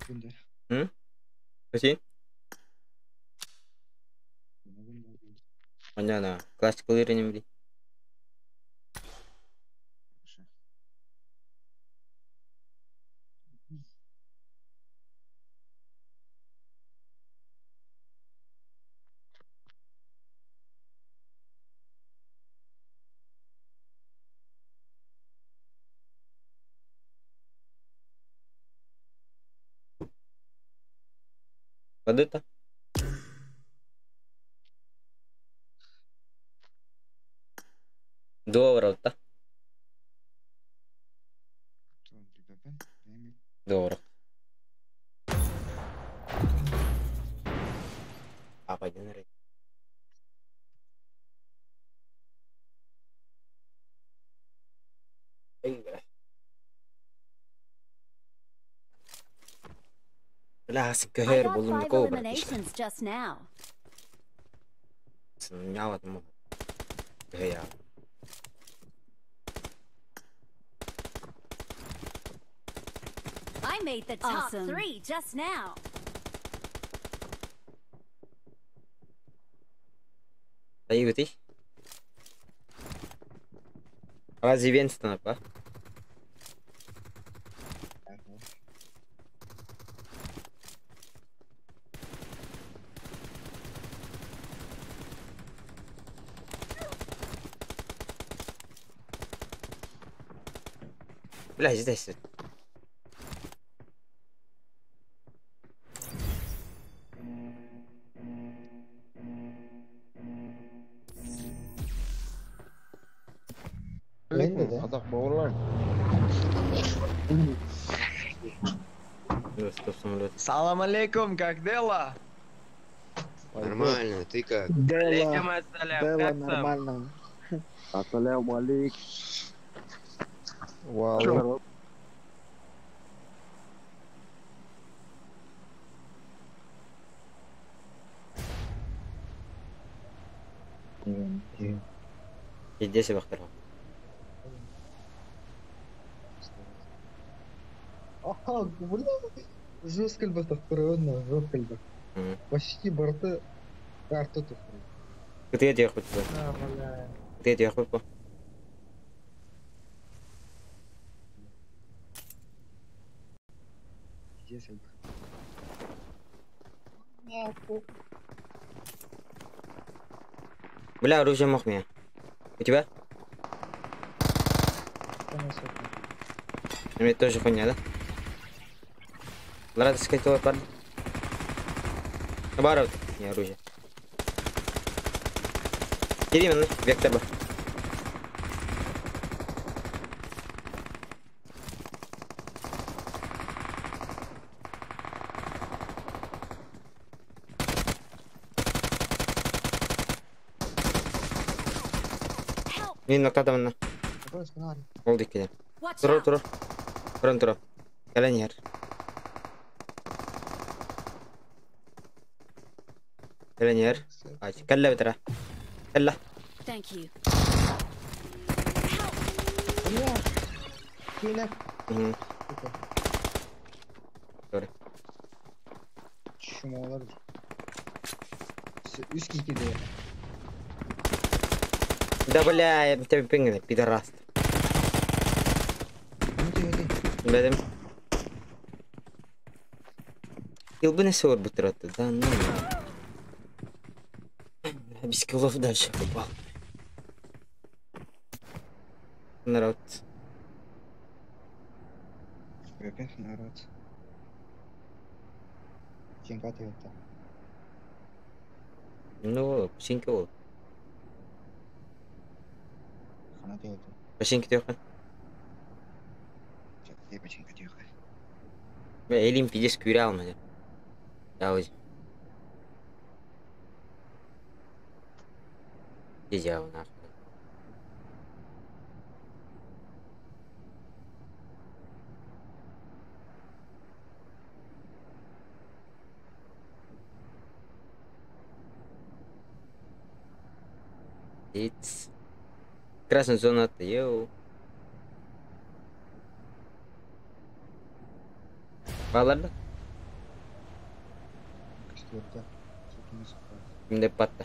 Bunda. Hı? Kaçın? Понятно. Классикал öğrenim bile. Под это? $2 да? $2. А пойдем на. Classic I hair got bulun 5 ko eliminations just now. Nyawat mo. Kaya. I made the top 3 just now. Ayı biti. Ama zivyen stanıp ha. Бля, здесь. Қазақ бауырлар. Салам алейкум, как дела? Нормально, ты как? Алейкум ассалям, Дела как там? нормально. Ассаляму алейкум. Вау. Здесь я бахтарал. Ага, бля. Жестко бахтарал, жестко. Почти борты карту тут. Где я хоть бы? Где я хоть бы? Здесь я. Бля, оружие мог меня. У тебя? У меня тоже хуйня, да? Надо сказать, твой парень. Наоборот, не оружие. Именно, вектор бы. Мин ноктада мына. Oldu ikide. Dur. Turun. Gelen yer. Aç. Kalla bitara. Kalla. Thank you. Sorry. Şumalar. Üst kikide. Да бля, я тебя пингаю, пидорас. Бедем. Илбы сор бутыраты, да ну. Без киллов дальше попал. Народ. Опять народ. Чем это? Ну, псинки ол. Ханаты это. Псинки тёхан. Я починка тихо. Бля, элим пидес кюрял меня. Да, вот. Дизял нахуй. It's красная зона, йоу. Балларда? Yurtta. Çekimi sıkıyor. Kimde patta.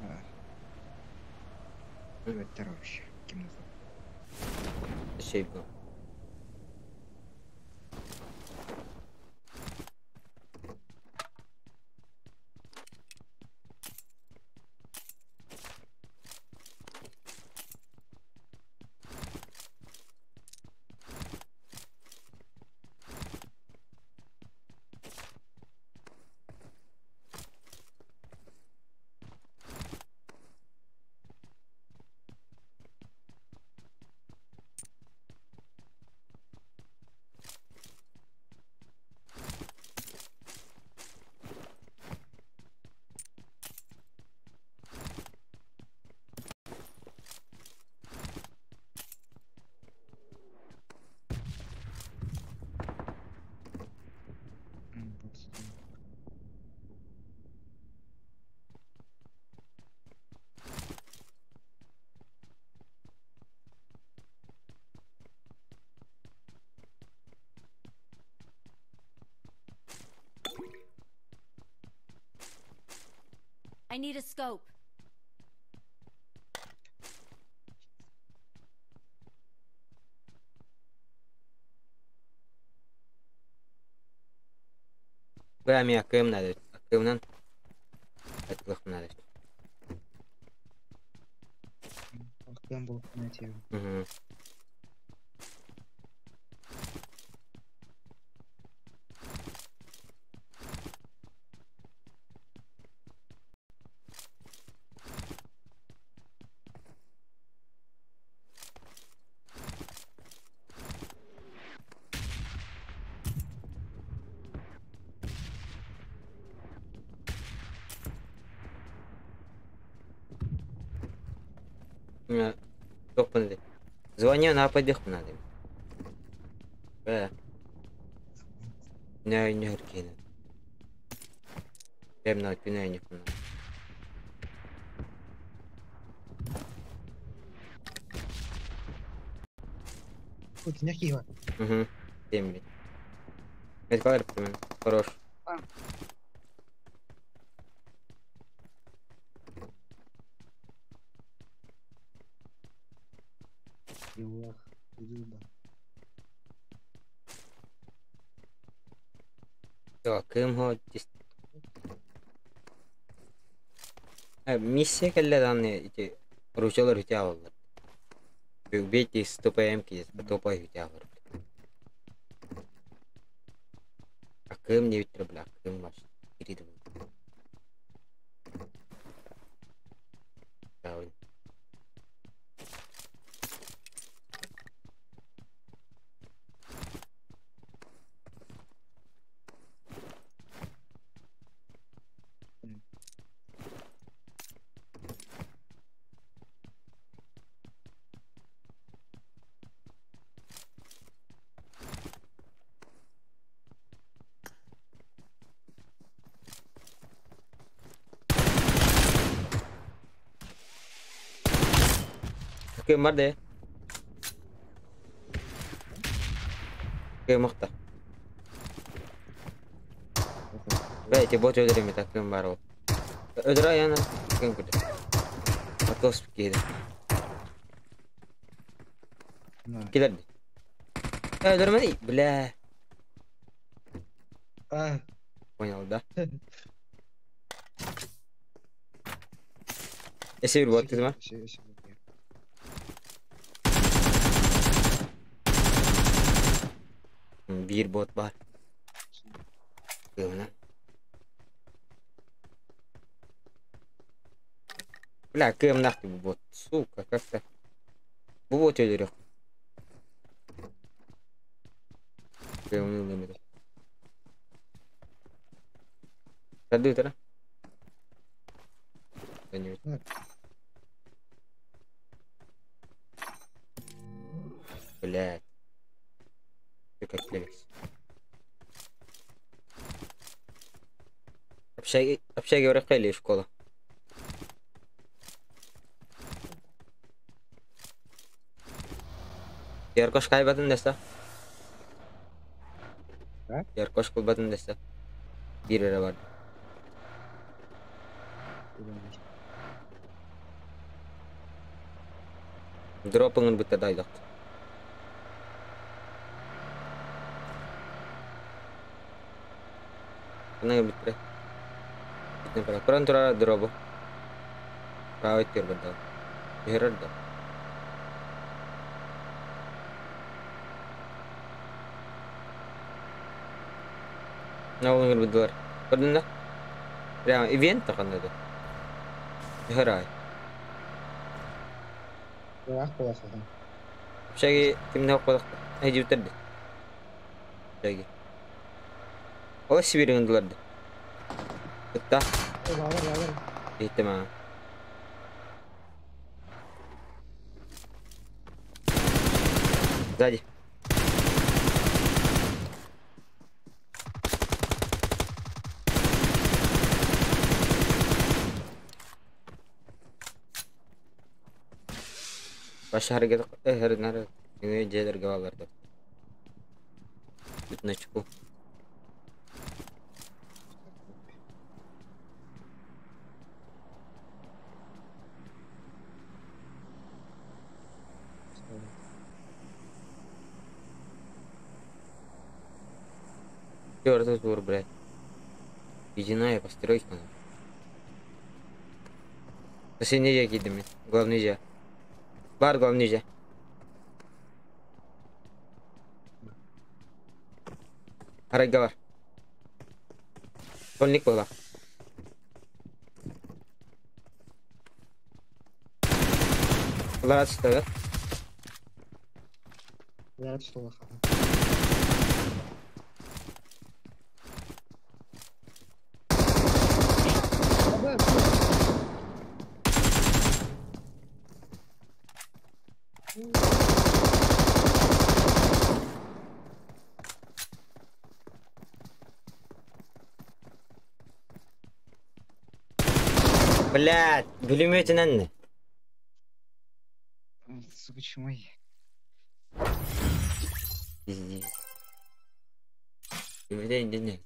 Ha. Övetler вообще. Kim nasıl? Şey bu. Baksana. I need a scope. Gami akım nadir. Akımdan. Atlık nadir. Baktığım bu ne diyor? Hı hı. Yok bunu de. Звоню на поддержку надо. Ne hırkıydı. Hem na güney yapın. Хоть не хива. Угу. Темли. Это как хорош. Юлах. Юда. Ya kım ho. Missия кelle данные эти ручалар хитявалар. Бейти стопаем киз, топай хитявар. А кым не витер бля, кым маш. Ириду. Давай. Kım var de. Kım mıhta. Belki bot öldüreyim mi takım var o. Öldür ayağına. Kım kırdı. Atos giydi. На. Giderdi. Öldürmedi. Bля. А. Понял, да? Если bir bot kızma. Bir bot var. Kımına. Bля, kım nahti bu bot. Сука, как-то. Bu bot öldürüyor. Kımını öldürmedi. Tadi utara. Dönüyor. Блядь. Ты как клевец. Общаги ورقة или школа? Яркош кайбатын деса? А? Яркош кулбатын деса? Bir yere var. Drop'un bitti daydık. Nang bitti. Bitti para. Kurang turara drop. Rawit kir bentar. Herer da. Nawang berdua. Pernah? Ya event tak kan itu. Herai. Ya aku rasa. Şey kimde okudak. Hadi bitirdi. Lagi. Oh sibirin dulurdu. Bitti. Var. Bitti mah. Sadi. Başka hareket her nere? Yine celer gavardı. Bitne çıkı. Чёрт тур, блядь. Единая постройка. Последний я кидами. Главный я. Бар главный я. Harga var. Konik bola. Ular açtı. Я что? Блядь, пулеметин анне. Почему я? Пиздец. Не.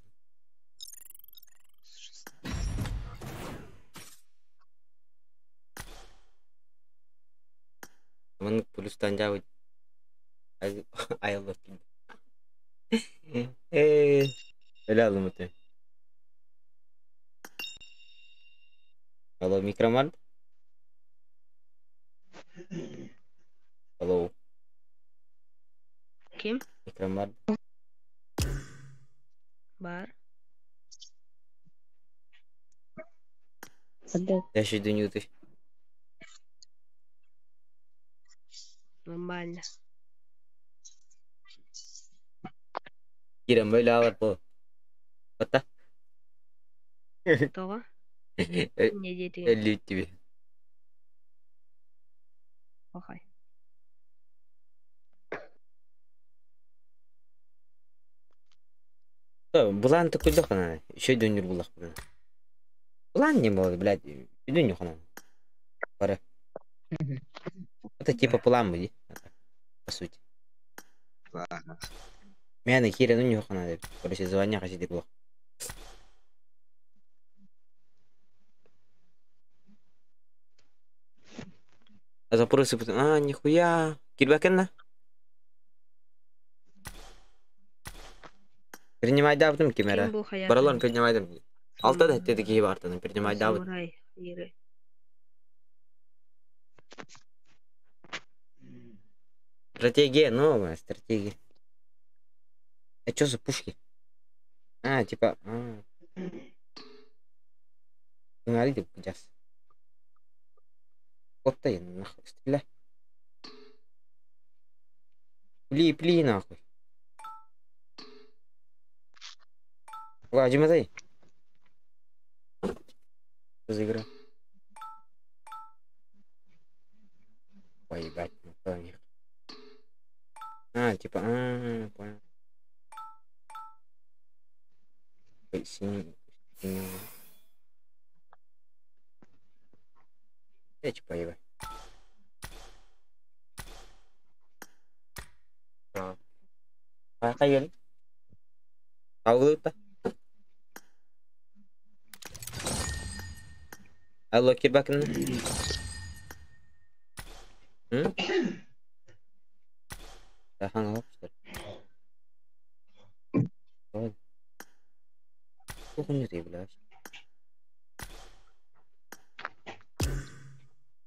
Мен плюстан жабыт. Айылып келди. Öyle aldım öte. Halo Mikraman. Halo Kim? Mikraman. Бар. Ada. Яши дөнью ты. Нормально. Кирам böyle ağır bu. Hatta. Того? Не дети. 50 gibi. Пахай. Булан тыкылды хана. Еще дөнür булак bunu. Булан не было, блядь. Дөню хана. Пора. Это типа план будет. По сути. Меня Кира дөню хана. Короче, звоня хочу декло. А запросы, нихуя. Кирбакенна. Принимай давдым кемера. Kim bu hayatın? Баралан принимайдым. Алта да dedi ki бартын. Принимай давд. Самурай. Ири. Стратегия новая, стратегия. А что за пушки? Типа... Смотрите, сейчас. Вот-то я нахуй стреляй. Пли, нахуй. Вадиматай. Что за игра? Поебать, кто у них. Типа, понял. Синий. Эти поебать. Kayak gini. Tahu lu tak? Алло, кир bakın. Hı? Daha ne yapmışlar? Oy, bu ne diyor birader?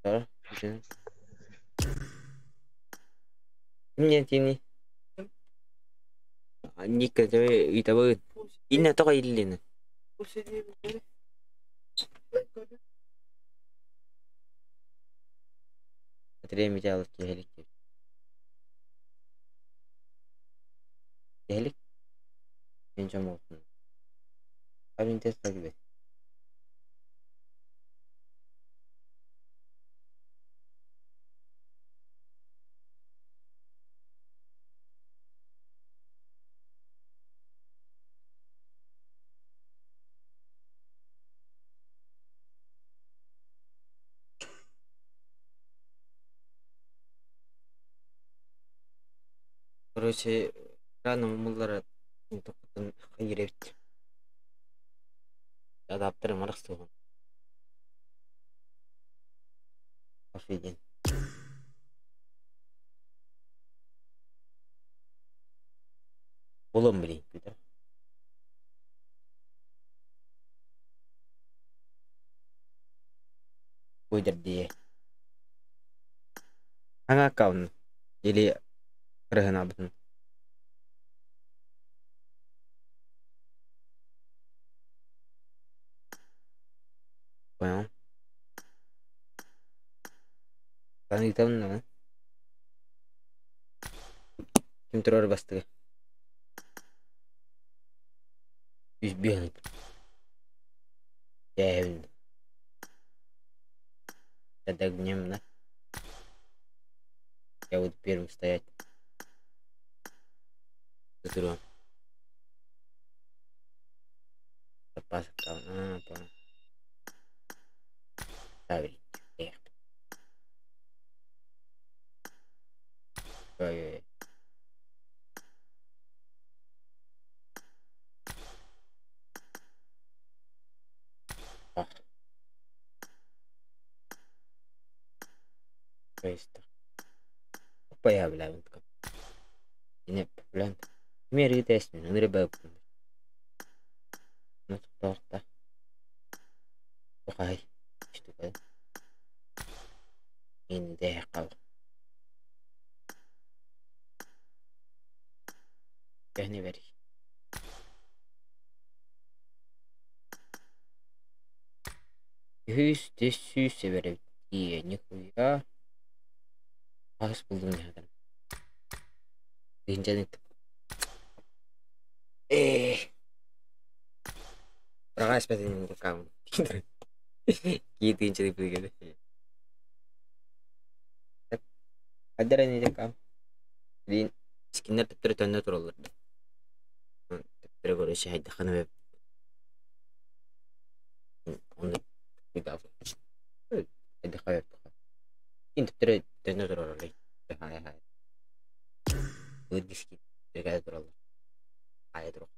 Sonra, şimdi. Nhìn chị đi. Nhích cái chơi y tao ơi. In là tao cái lên. Atremi çalıp gelik. Gelik. Ben cam olsun. Abin test gibi. Короче, рано муллар тоқтын хайрет. Адаптер марқсы болған. Офиген. Болом білейін, Питер. Ойдар дие. Аңа аккаунт. Или кырыгын абытын. Понял. Танытамын да. Ким турар бастыгы. Üzbüyen. Jävin. Тогда гневно. Я буду первым стоять. Затыру. Запас аккаунт. Понял. Ставить. Эх. Ой-ой-ой. Ах. Просто. Появляем. Yine problem. Meri testin. Nere bakın. Not torta. Okay. İşte böyle. İndi kal. Yani verik. Yüz severim diye nikuya. Pas buldum ya. İnternet. Berapa seperti ini kamu? Gitu jadi begitu. Ada ini kamu. Jadi skinner tertanda terlalu. Terus sih ada kan web. Onu tidak. Ada kayak. Ini tertanda terlalu. Hai. Udah skin. Terkait terlalu. Hai terus.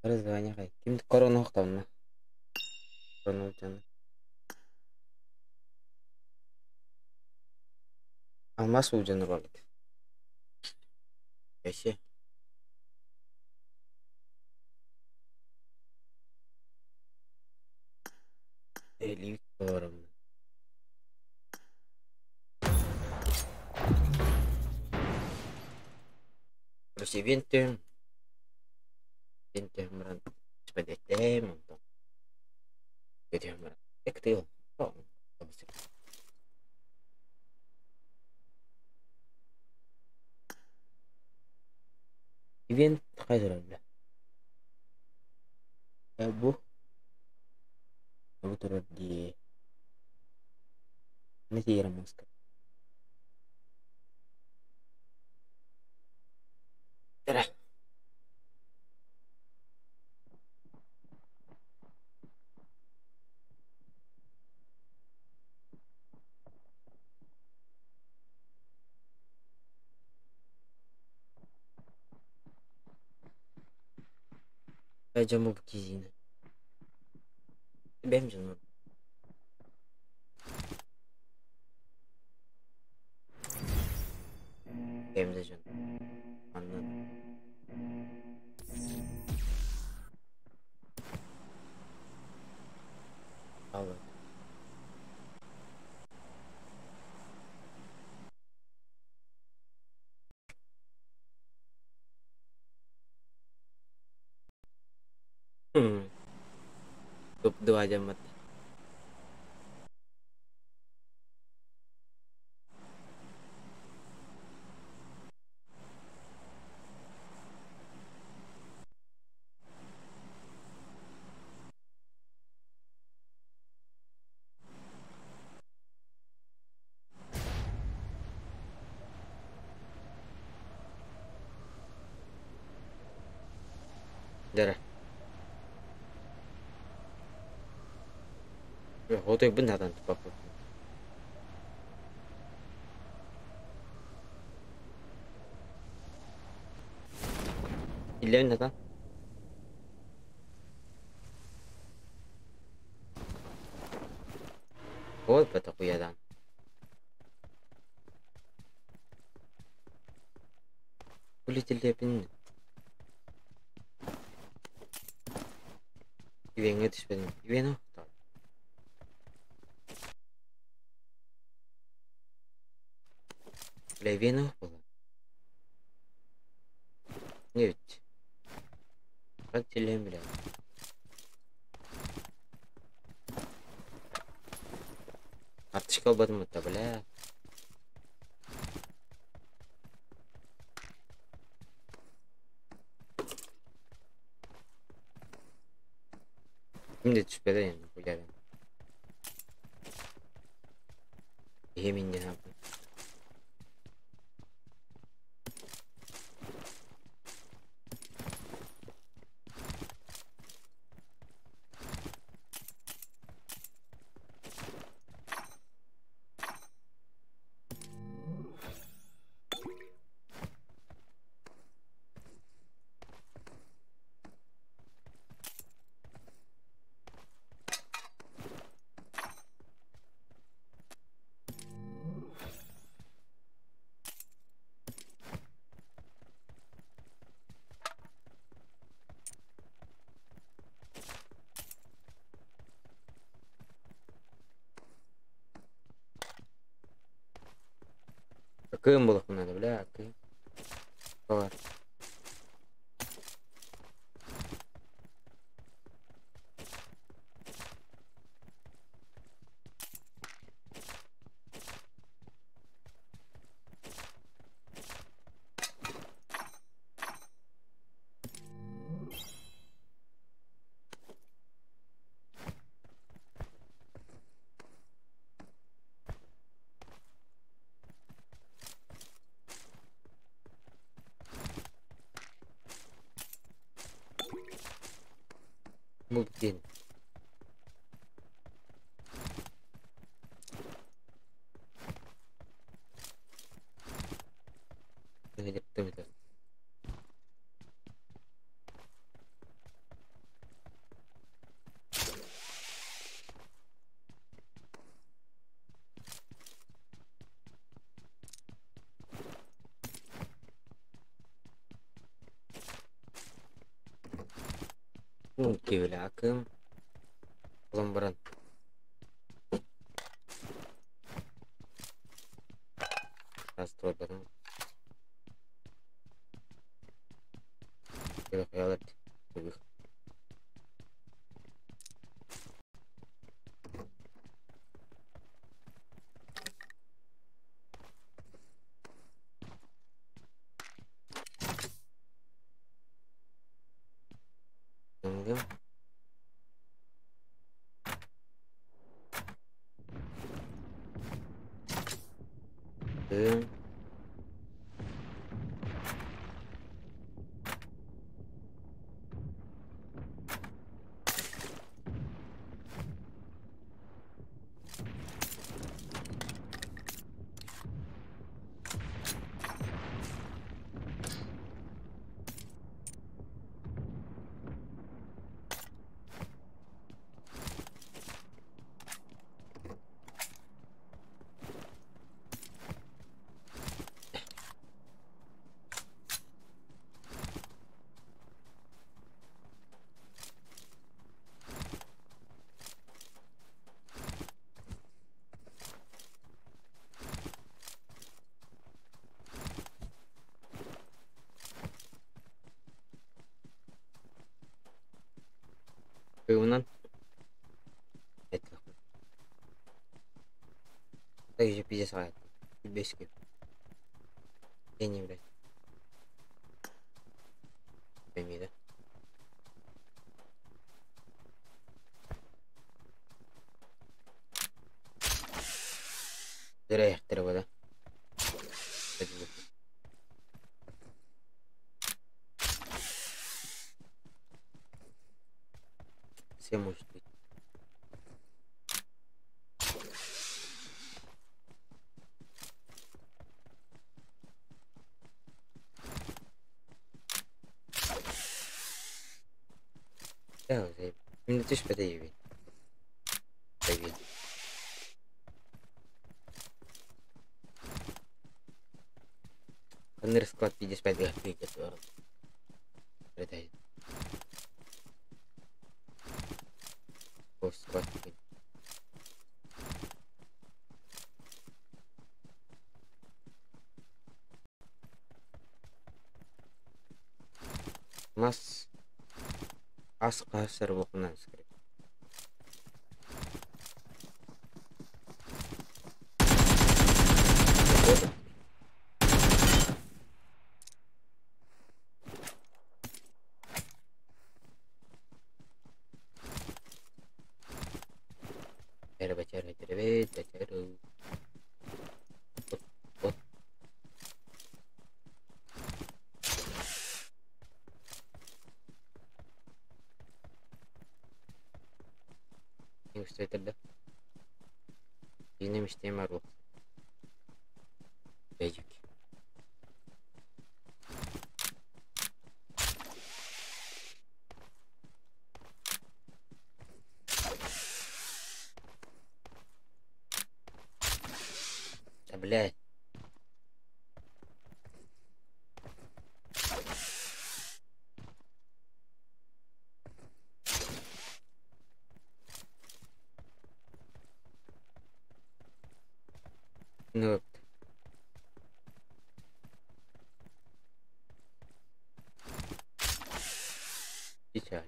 Terus banyak kayak. Kim corona waktu mana? Corona hujan. Almas hujan banget. Ya sih. Eli forum. Terus event meran sebagai untuk jadi meran kecil. Oh, event kayak apa? Bu turun di masih ramus kan? Terah. Jam bukizina. Benim canım. Benim de canım. Anladım. Allah. Hmm. 22 jam mati. Darah. Ya, hotel benar kan tempat foto. Ilaw na ta. Oh, ba't ako yadan? Ulit ilipin. Iwenga tispen. Iweno. Iweno. Evet. Bak dilim bile. Artık kalmadım mı tabi la? Şimdi şüphede yani bu geldi. Yeminle yaptım. Akım bulak bunlar da bile akım. Var. Mungkin. Betul. Mungkin lah akım. Lembaran. Astrodon. Kira kira tuh. Tunggu. Так же пиздец хает. Бесики. Я не, блядь. Пойми, да? Зря треба, да? Все может быть. Да, заеб. Именно ты ж подоеви. Поверь. Коннер склад 55 гахпик, это летает. О, склад. У нас Аска сервопна, скорее. Бачару. Вот. Не стоит тогда. Yine müşterim var bu. Becik. Да, блядь. Ну, печаль.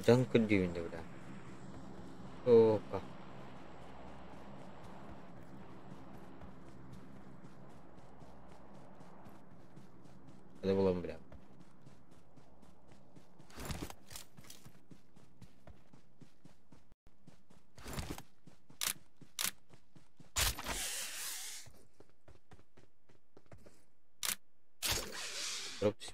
Can kırdığında bile. Oka. Hadi bulalım bile. Ops.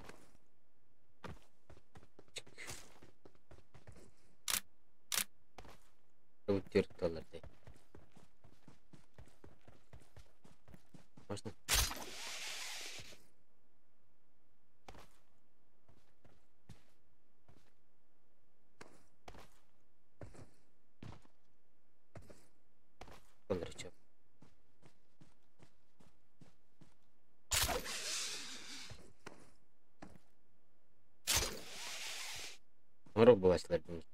$4. Можно? $1 чё? Морок была слабенький.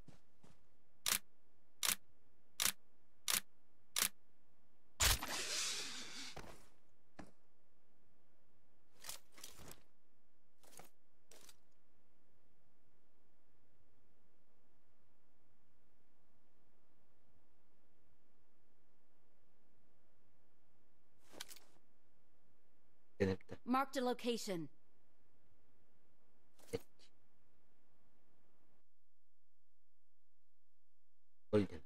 Денепте. Marked a location. Golden.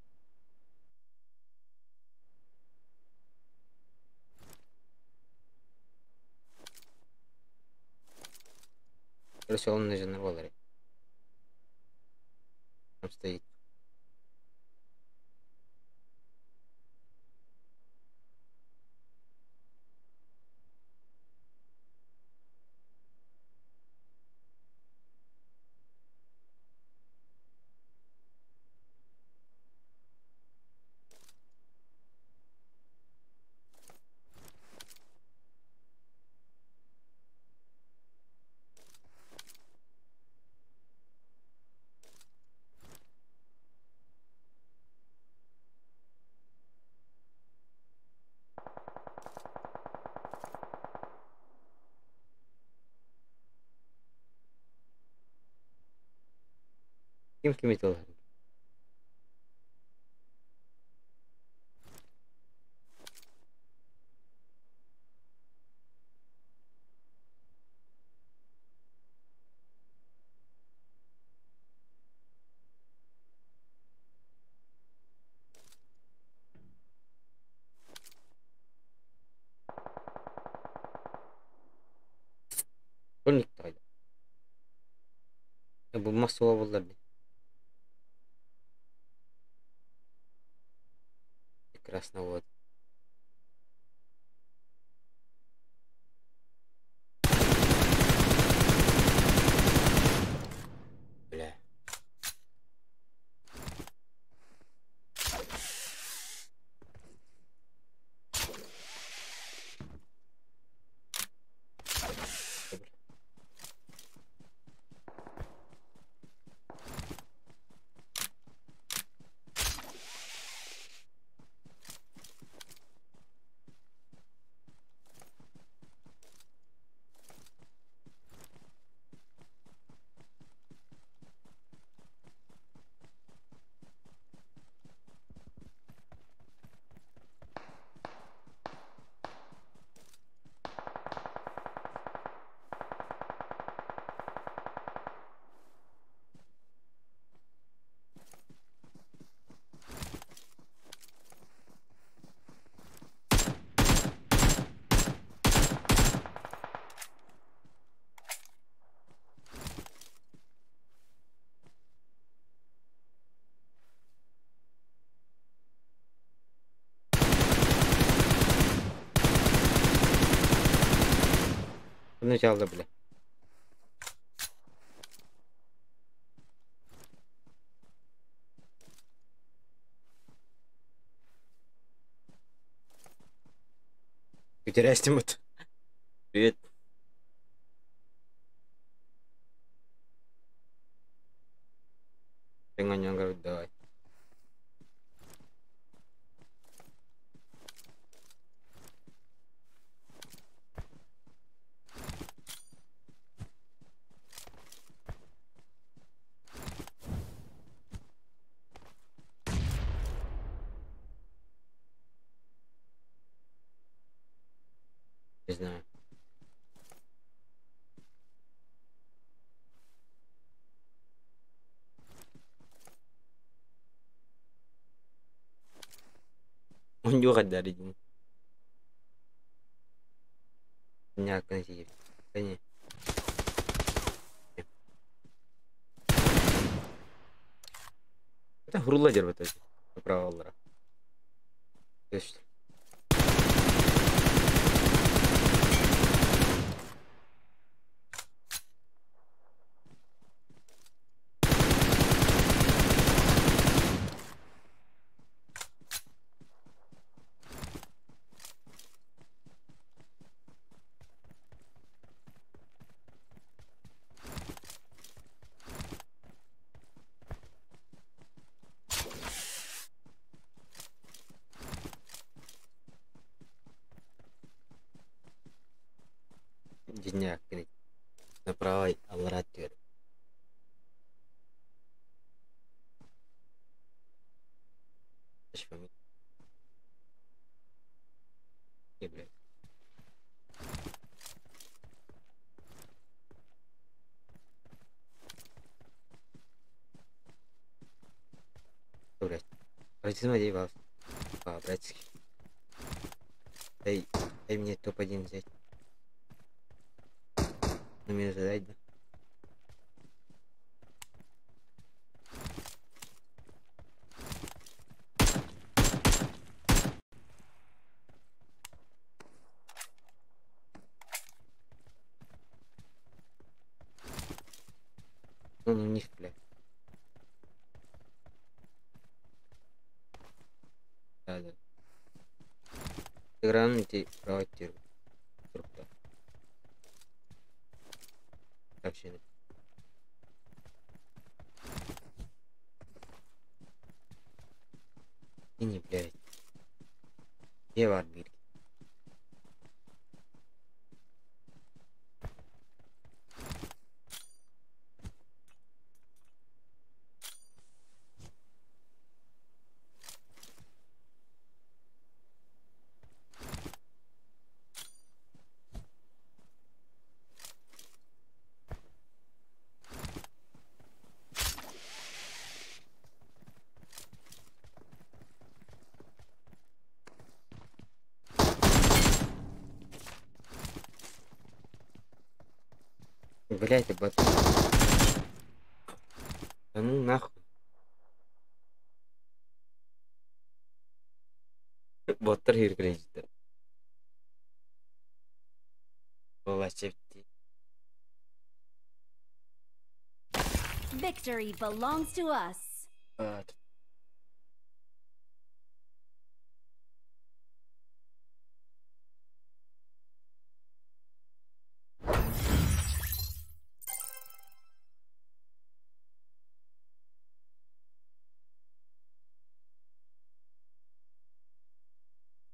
Короче, он нужен на Валере. Там стоит. Kim itu? Unik tabii. Ya bu masuk olurlar diye. Прекрасно вот. Бля. Bunu çaldı bile. Интересный вот. Привет. Dengan yang garut давай. Не знаю. Он juga dari ini. Nyalakan sih. Kayaknya. Это хурладер вот эти. Направо лара. Точно. Деньяк. Направо лара тер. И, блядь. Блядь. Возьми вас. По-братски. Дай мне топ-1 взять. На меня задать, да? Ну, не блядь. Да. Гранаты провокируют. Общины. И не, блядь. Где варбирки? Блядь, ты бот. Да ну нахуй. Боттар хиркелейди. Волочевти. Victory belongs to us.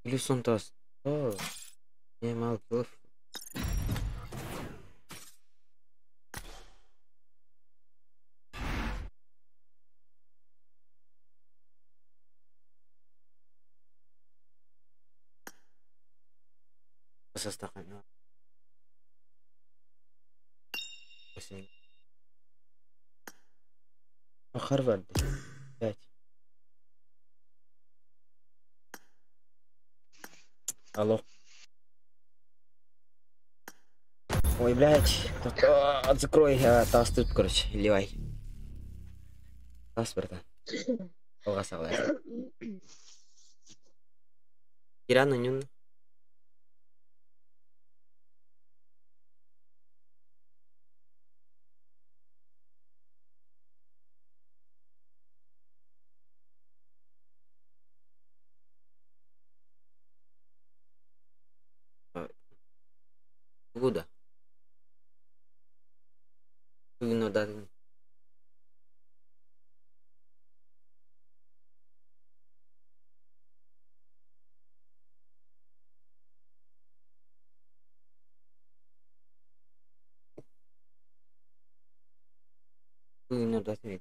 Плюс он тос. О, не мал килов. Состакан. Харвард. 5. Алло. Ой, блядь. Закрой таз тут, короче, ливай. Таз, братан. Полгаса. Кирану нюн. Гуда. Гуно дадын. Гуно дадын.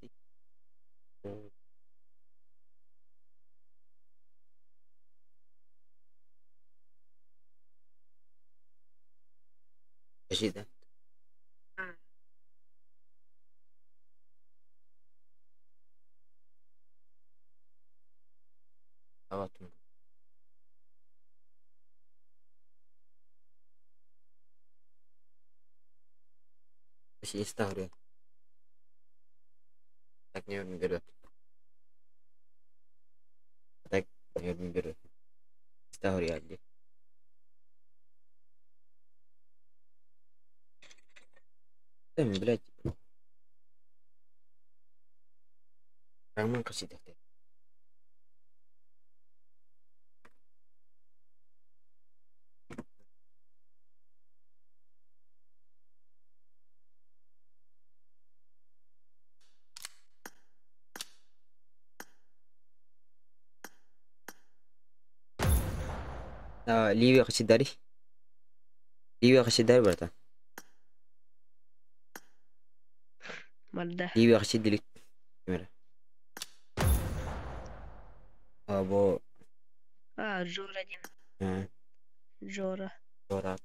Жида. Аватун. Вообще история. Так не берет. Так не берет. История. Там, блядь. Раман касидах. Ливия касидари. Ливия касидари братан. Мадда. Ливия касидилик. Камера. Або. Джор один. Джора. Жора.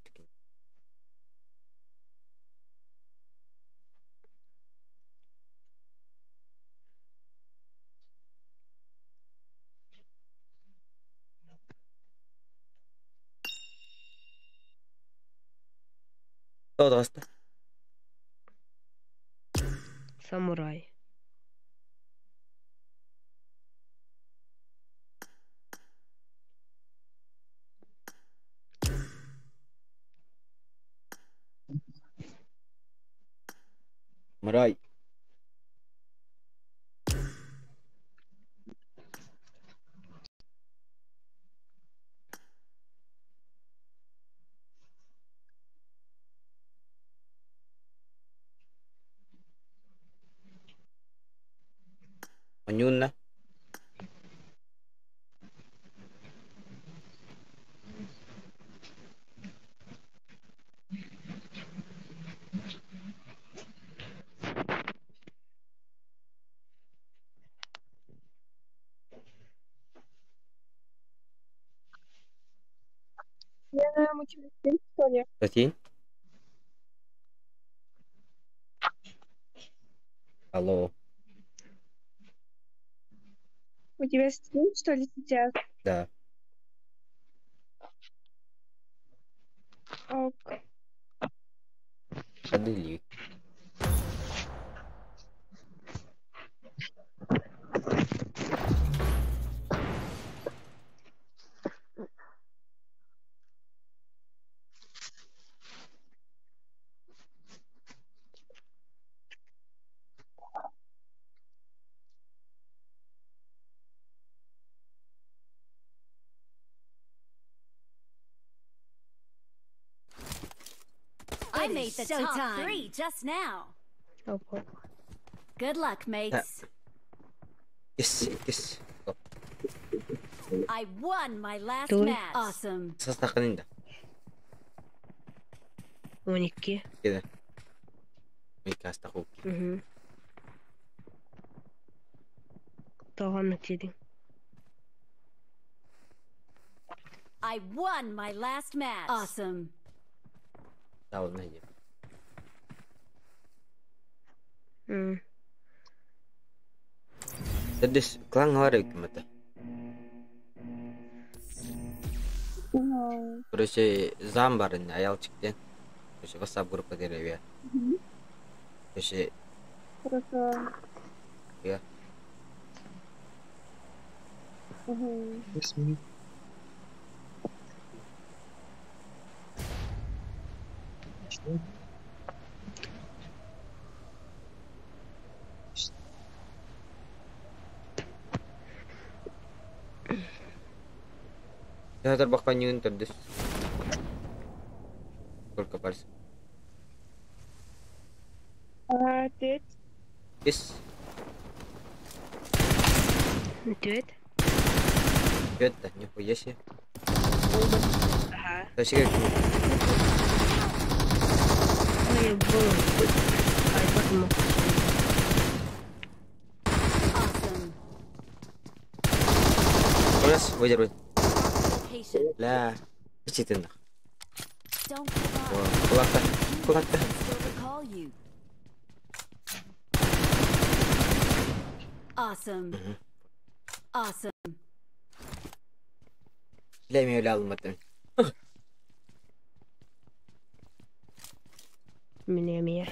Кто даст? Самурай. Мрай. Анюнна. Затень. Алло. У тебя стрим, что ли, сейчас? Да. Ок. Подыли. made the top 3 just now. Оп-оп. Good luck, mates. Кес. I won my last Two. match. Awesome. Састакан инде. 12. Кеде. Микаста хук. Угу. Тағаны тедin. I won my last match. Awesome. Дауыл не. Тэдэс клан харыг мата. Короче, зам бар энэ аялчигтэн. Короче, WhatsApp группа дээр явъя. Короче, Хорошо. я. Угу. 10 минут. Что? Я бака не интердес. Сколько пальцев? Ты? Yes. Төт. Это нихуя себе. Ага. Точнее, Ой, был. Ай, потом. Awesome. раз выдерживай. Location. Ля. Иди ты нах. Don't give up. Кулак-то. Teammates Кулак-то. can still recall you. Awesome. Awesome. Ля меня лял матом. Меня.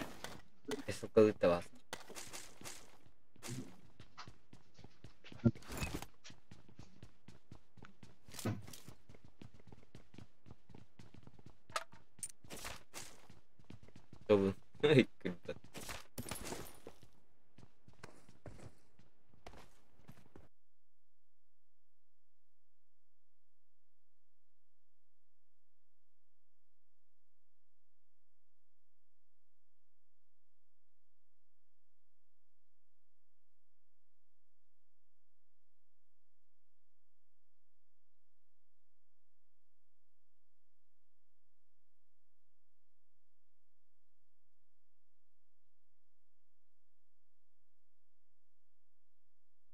Если колы-то вас. Чтобы. Ай, круто.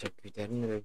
Çok güzel mi?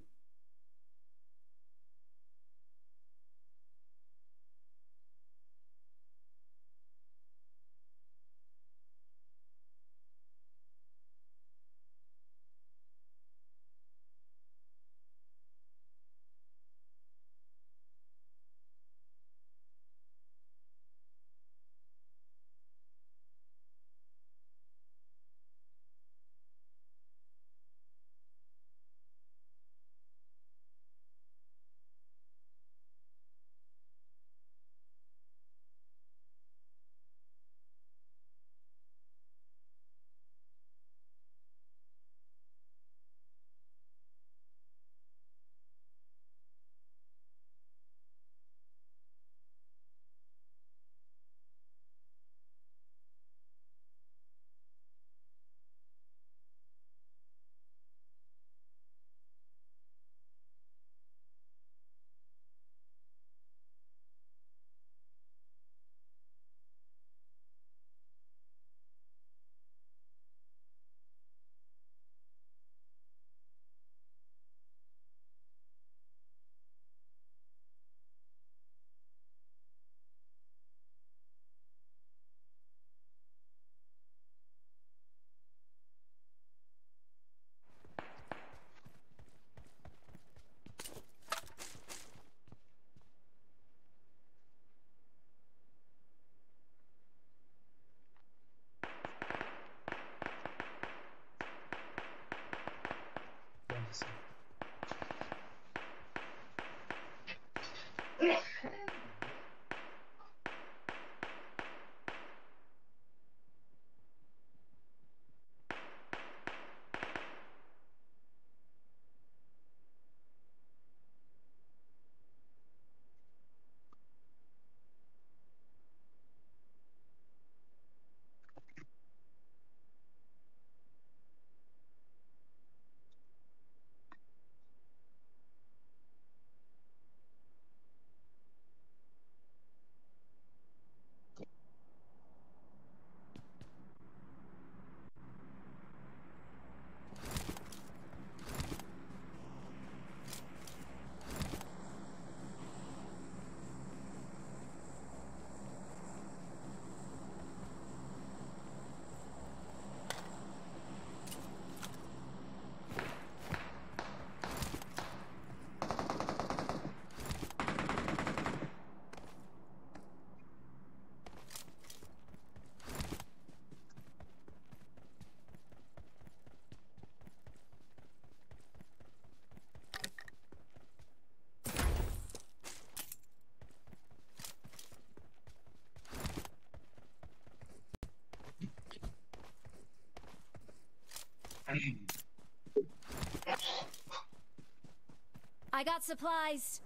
I got supplies.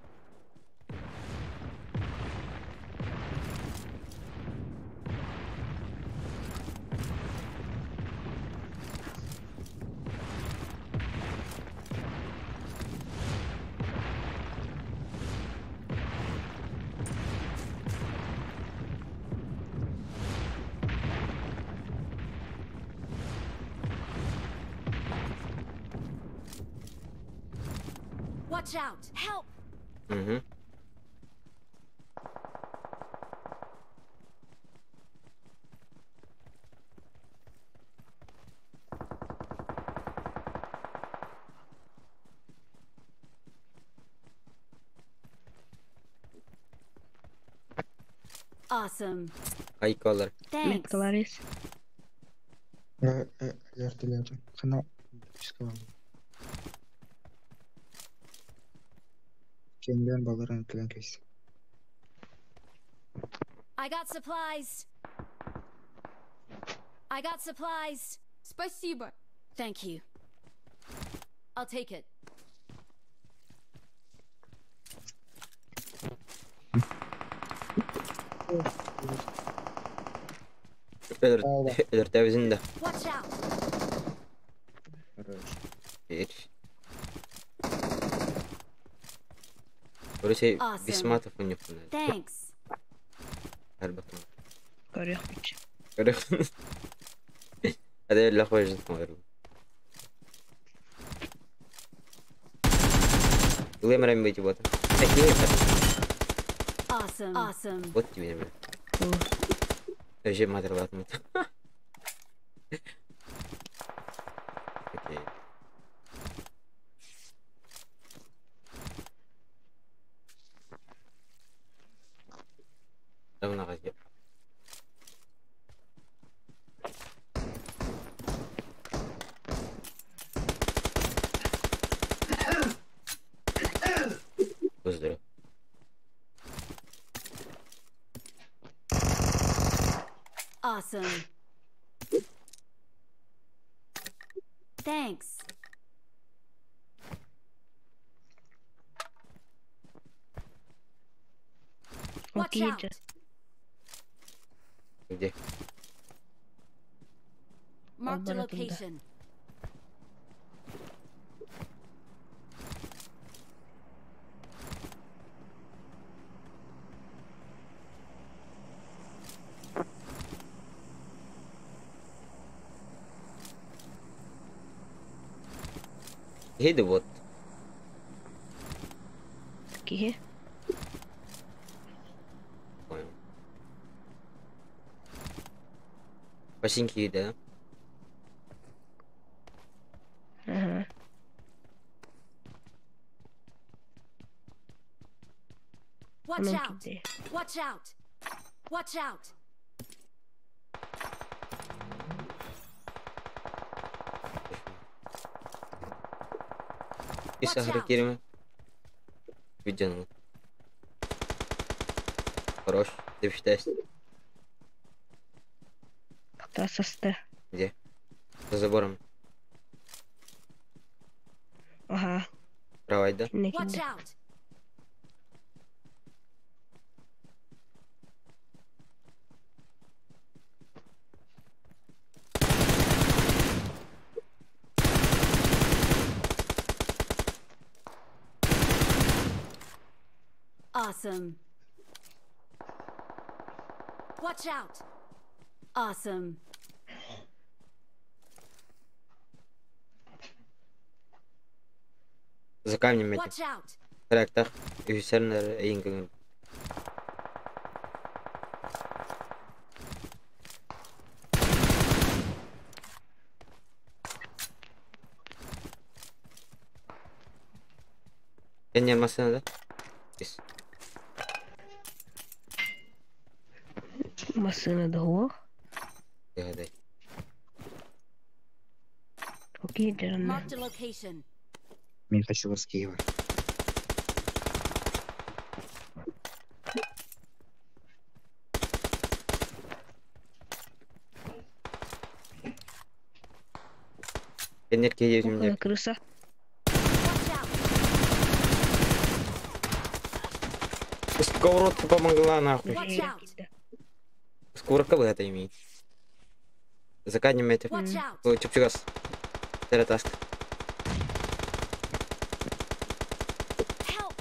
Watch out! Help! Угу. Awesome. Айкалар. Thanks. Мекаларис. Яртылятым. Хана искалам. Кембен баларын тилен кейс. I got supplies. I got supplies. Спасибо. Thank you. I'll take it. Örtəvizində. Watch out! Geç. Burası Awesome. Bismatov у них. Thanks. Her bakın. Горох печь. هذا اللي أخوي جد مغرب. Gue merem baju buat. Awesome. Awesome. Buat gimana? Уже матер ватмут. Окей. Давно газет. Поздравляю. Awesome. Thanks. Watch Окей, out. just Где? Marked a Обратно, да. location. Еду вот. такие. Понял. Пасеньки, да? Ага. Watch Ну, out. где? Watch out. Watch out. И Watch сахар out. Керима. Виден. Хорош. Ты считаешь? Кто состе? Где? За забором. Ага. Правай, да? Не Watch кидай. out. Awesome. Watch out. Awesome. За камнем эти. Watch out. Трактах. И сильно инга. Я не машина, да? Здесь. Машина дого. Гадай. Окей, дерна. Marked a location. Мен хотел с Киева. Кеннер кейде Около өзімдер. крыса. Watch out! Сковородку помогла, нахуй. Watch Бежи, out. кида. Сковородка вы это имеет. Закаднем метр. Watch out! Ой, чупчугас. Тератаск. Help!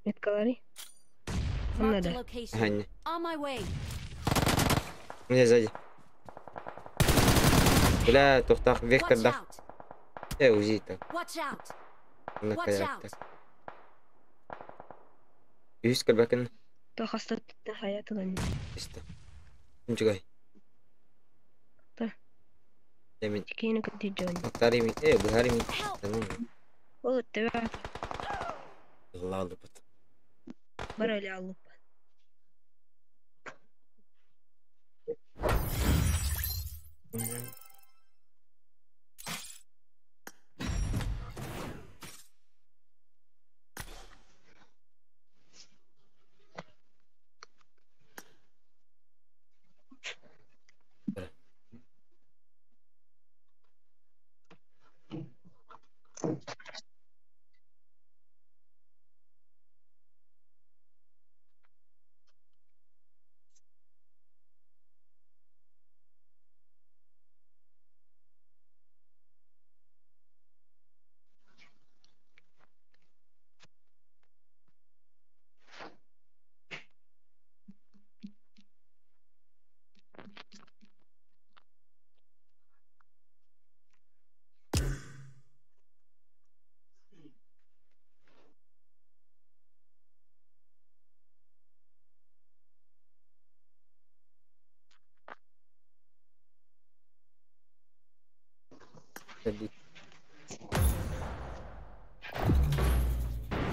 Меткалари. Marked a надо. location. Ганни. On my way. Мне сзади. Бля, тоқтақ Watch векторда. out! Узи так. Watch out! На Watch каяк out! так. Юз кірбәкін. Тохаста тутта хаятыган. Исті. Күнчігай. Та. Емін. Чекейна кадди джон. Мақтар емін. Бұхар емін. Help! Тамам. О, тебе Лалды бұт. барали алып.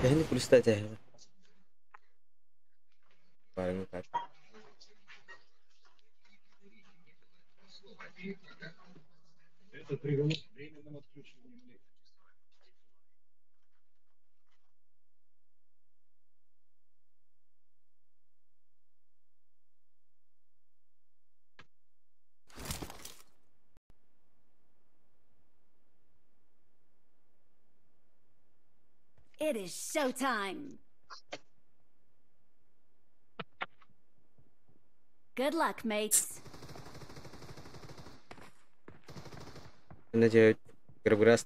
Ini kulista aja. Paling tak. It is showtime. Good luck, mates. Ini je gerak-gerak.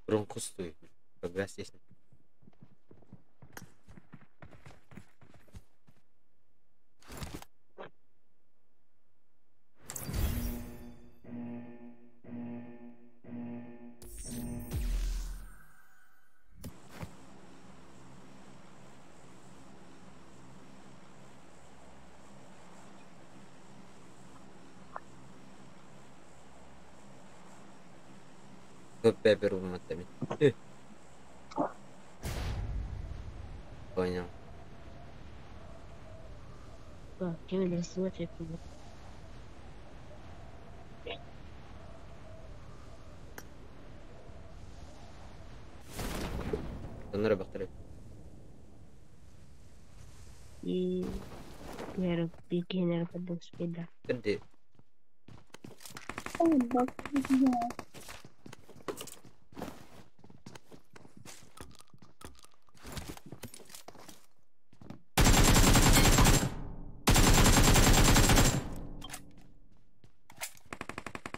Бронкус стой. Gerak здесь. Пеппер уматами. Понял. Так, кем рисовать я буду. Тоннера бахтарев. И я бигинер под спида. Гede.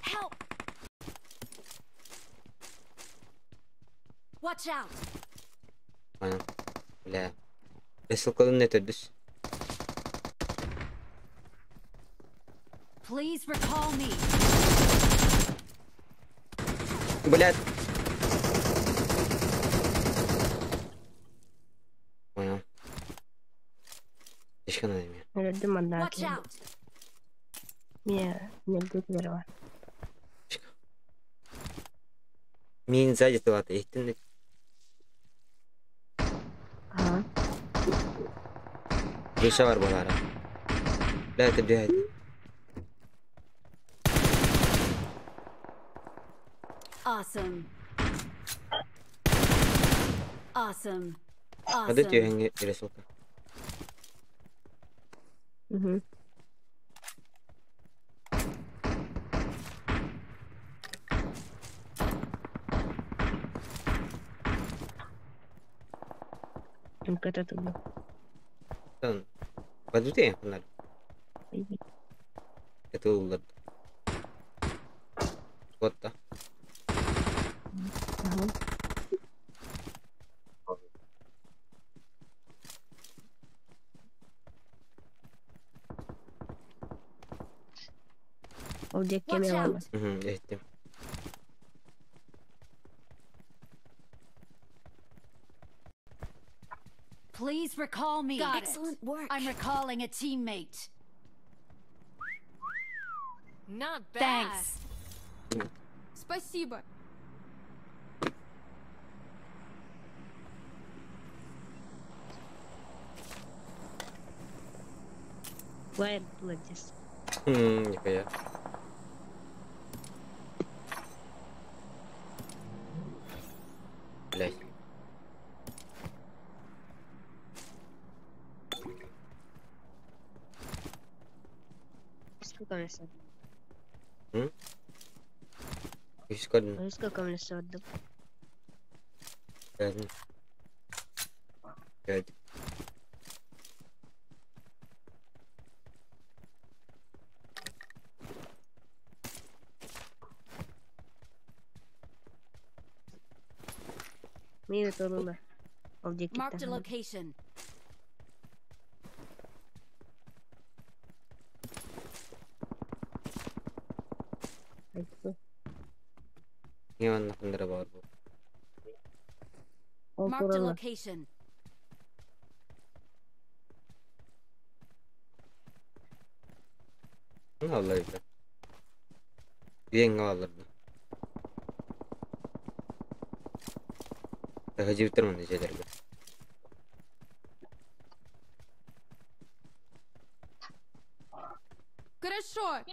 Help! Watch out! Понял. Бля. Если колонны это дышь. Please recall me. Блядь. Понял. Еще надо мне. Я думаю, да. Watch out! Мне не гуглерова. Мен сзади тылата. Ехтен. Ага. Крыша var балара. Бля, это блядь. Awesome. Awesome. Подойти Awesome. рисовка. Угу. МК-то туда. Там подожди, фонарь. Это улад. Вот да. Ага. Olacak Watch gemi var. out! Ettim. Please recall me. Excellent work. I'm recalling a teammate. Not bad. Thanks. Спасибо. Where Pledges. Нихуя. Блять. Сколько мне сад? Сколько? Сколько мне сад? Пять. Мира Торуна. Olacak Marked a gitti. location. Не он нахуй дробал. Marked a location. Ne olaydı? Yenge alırdı. Hacı bitirmedi şeyler gibi. Хорошо.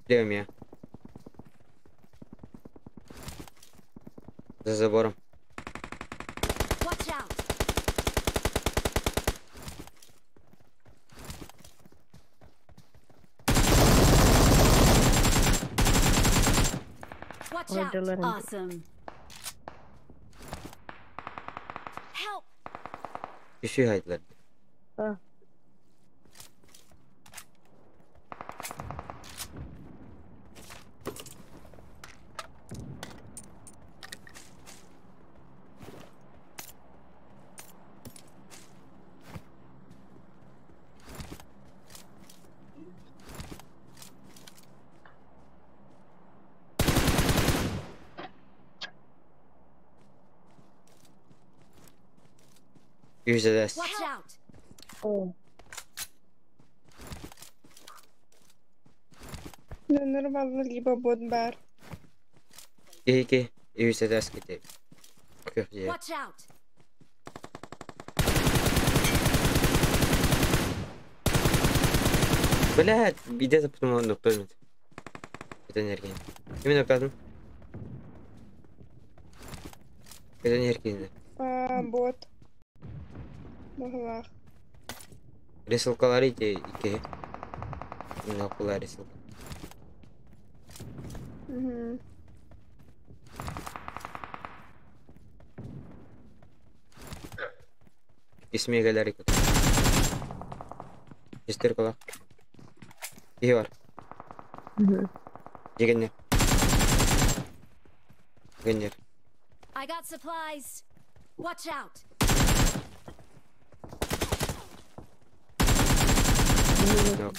Biliyorum ya. За забором. Watch out. Watch out. Oradalarında. Awesome. Help. Düşüyor haydiler. Ah. Use this. Watch out. О, Ну, нормально, либо бот-бар. İki. Use this gitti. Köfte. Watch out. Блядь, где-то потом он кто-нибудь. Это энергия. Именно пятым. Это энергия. Бот. В углах. Рисалкалар iki. Именно около рисалка. Угу. İsmi gelir. İster kala. İyi var. угу. Yegenler. Yegenler. I got supplies. Watch out. Yok.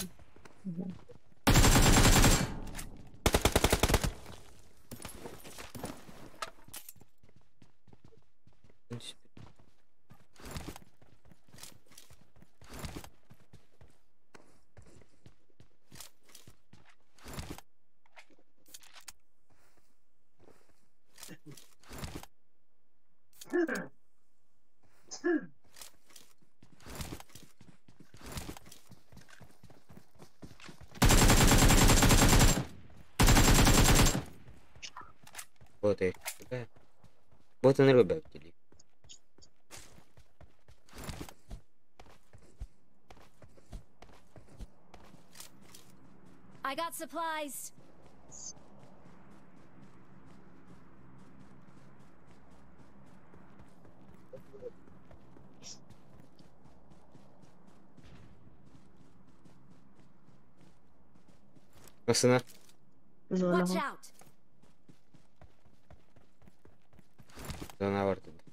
Вот и. Вот и не робив тілі. I got supplies. Nasıl? Зона. Watch out. Zona var dedi.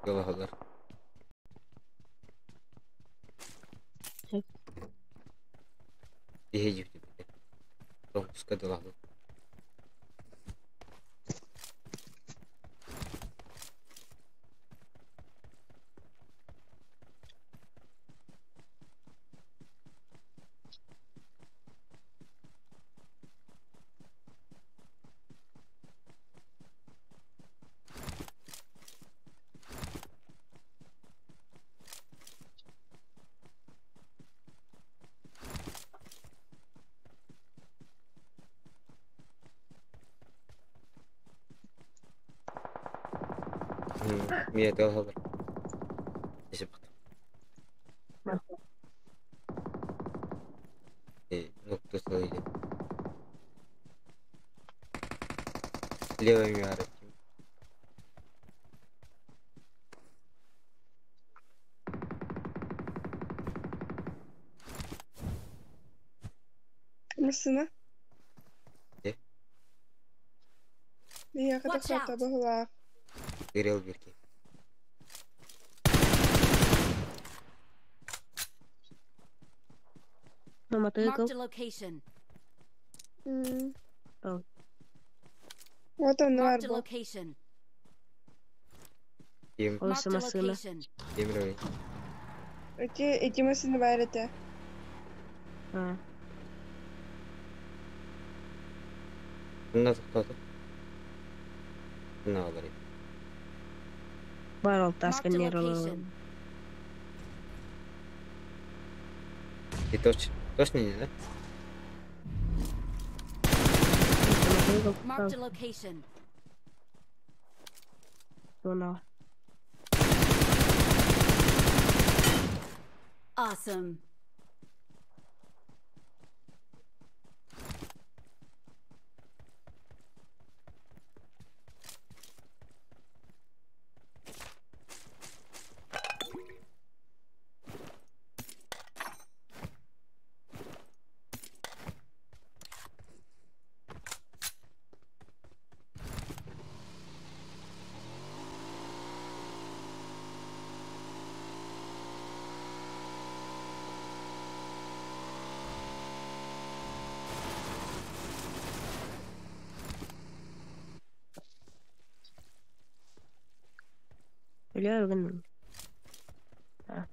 Yola kadar. Çek. Diye gitti. Çok sıkıntı oldu. Miyet yola kadar. Geçip baktım. Nokta sayıydı. Левый миар. Мısını? Ne? Я когда Watch out. хата была. Горел бирки. Мама тыкал. Marked a location. Al. Вот он var Marked a bu. location. Yem, Orası Marked a masını. location. yemröy. İki mısını var ete. Ha. Bunda tıkladı. Buna alayım. Бар ол Marked a тасканер. location. И точно не, да? Marked a location. Зона. Awesome. Biliyor musun? Ha.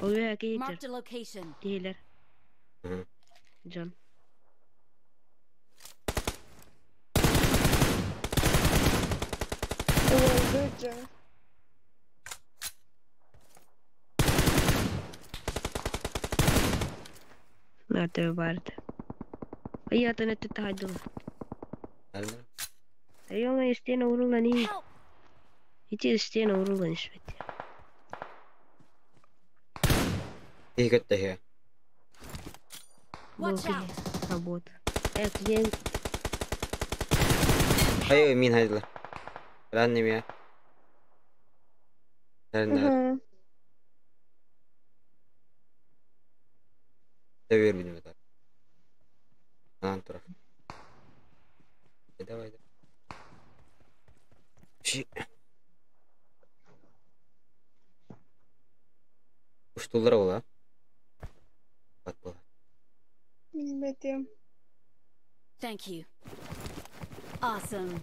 Oluyor ki Marked a location. değiller. Hı. Can. Öldü canım. Nerede vardı? Hayatın ötü tahaydı. Nerede? Ayağına isteyene vurulan iyi. Help! Hiç isteyene vurulan iş beti. İyi kötü ya. Watch Bok out! Ha bot. Evet gel. Hayır min haydiler. Ben annemi ya. Nerede? Ага. Sever benim atar. Anan taraf. Давай. Şey. Uçtular ola. Bak bu. Bilmedim. Thank you. Awesome.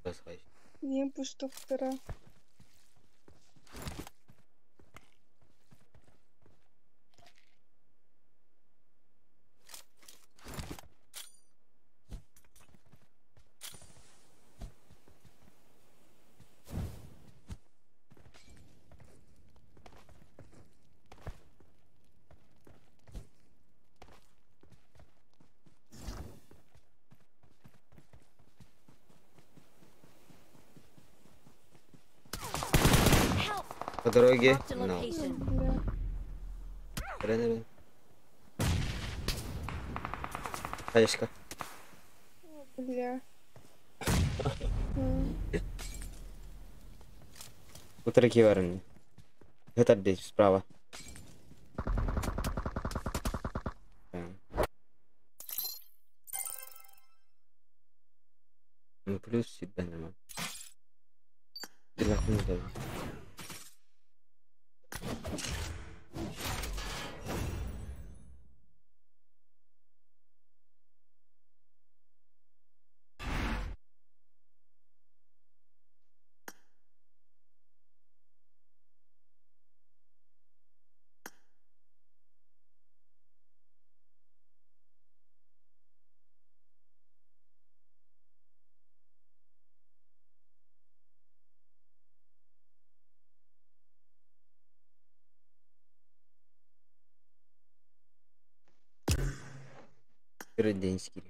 Biraz kayış. Niye puştuktura? Help! По дороге. Marked a No. location. Бля. Рен. Каешка. Бля. У треки варен. Это здесь справа. Ну плюс всегда нема. Телефон даже. Родинский.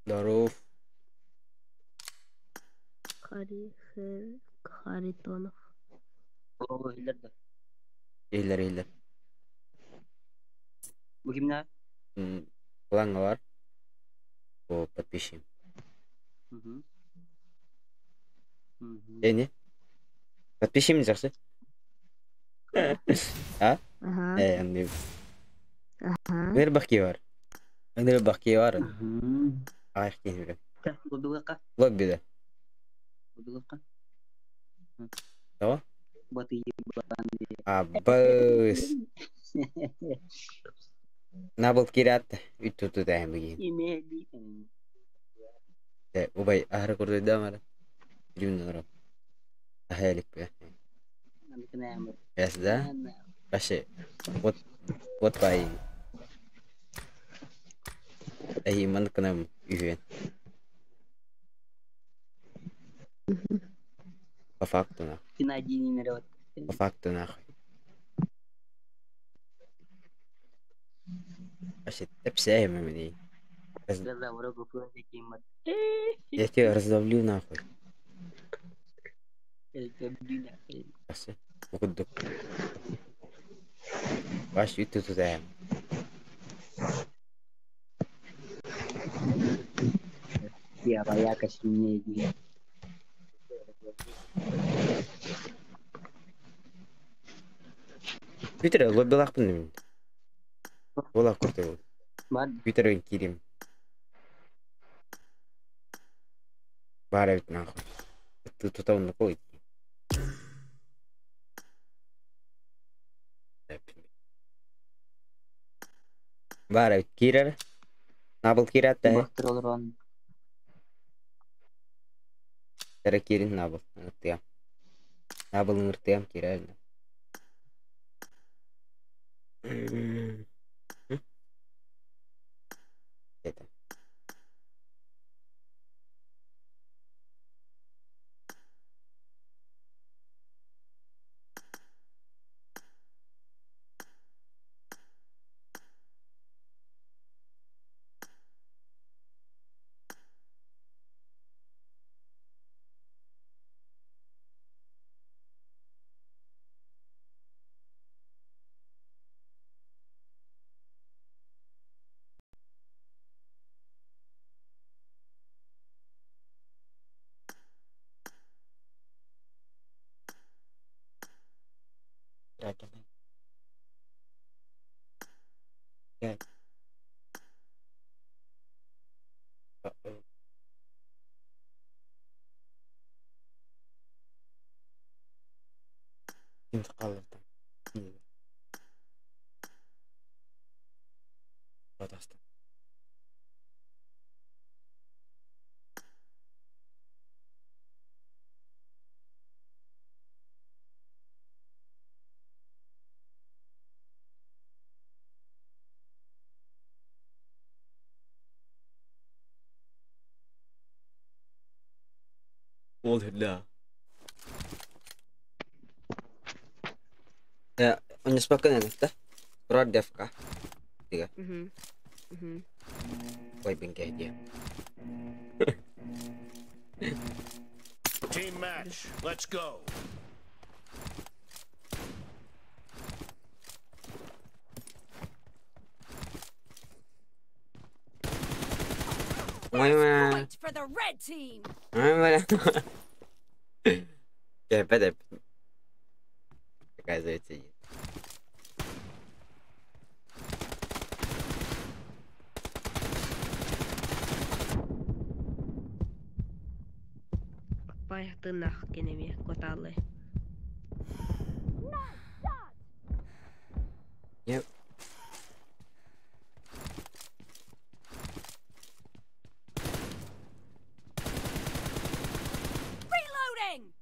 Здоров. Харитонов. Eğler. Bu kimler? План var. O подпишем. Hı hı. Hı hı. Ne? Подпишем жақсы. А? Ага. Anlıyorum. Ага. Nerede bakıyor var? Nerede bakıyor var? Hı hı. Ayak geliyor. Kah, mobil kah, Lobby'de. mobil kah. Tamam. Buat iya bandi. Abis. Nabıl kirat. Ütütü de hem bugün. Ini di. Ubay ahır kurdu da mı? Bilmiyorum orang. Ahalik be. Nanti kena yang Biasa dah. Kasih. Buat bayi. Man kena event. По факту нахуй. Кинади не народ. По факту нахуй. Вообще, да псяем мне. Когда врагу просто кимат. Я тебя раздавлю нахуй. Это блин. Вообще. Угодно. Ваш юту туда. Ya kayak kesini dia. Твиттер'e лоббилах bunu. Ola kurtu. Bad. Twitter'e gireyim. Bari bit nahуй. Тут он кой. Bari kirer. Nabıl kirat da. Baktır olur on. Tere kirin nabıl. Ngertiam. Nabıl ngertiam kirer. Это. انتقال Fantastic. والله لا. Ya, menyebabkan yang kita beradab kah? Tiga. Why bingkai dia? Team match, let's go. Point for the red team. Ya, pada. Оказывается, Vaihtunut kenemiä kotalle. Yep. Reloading.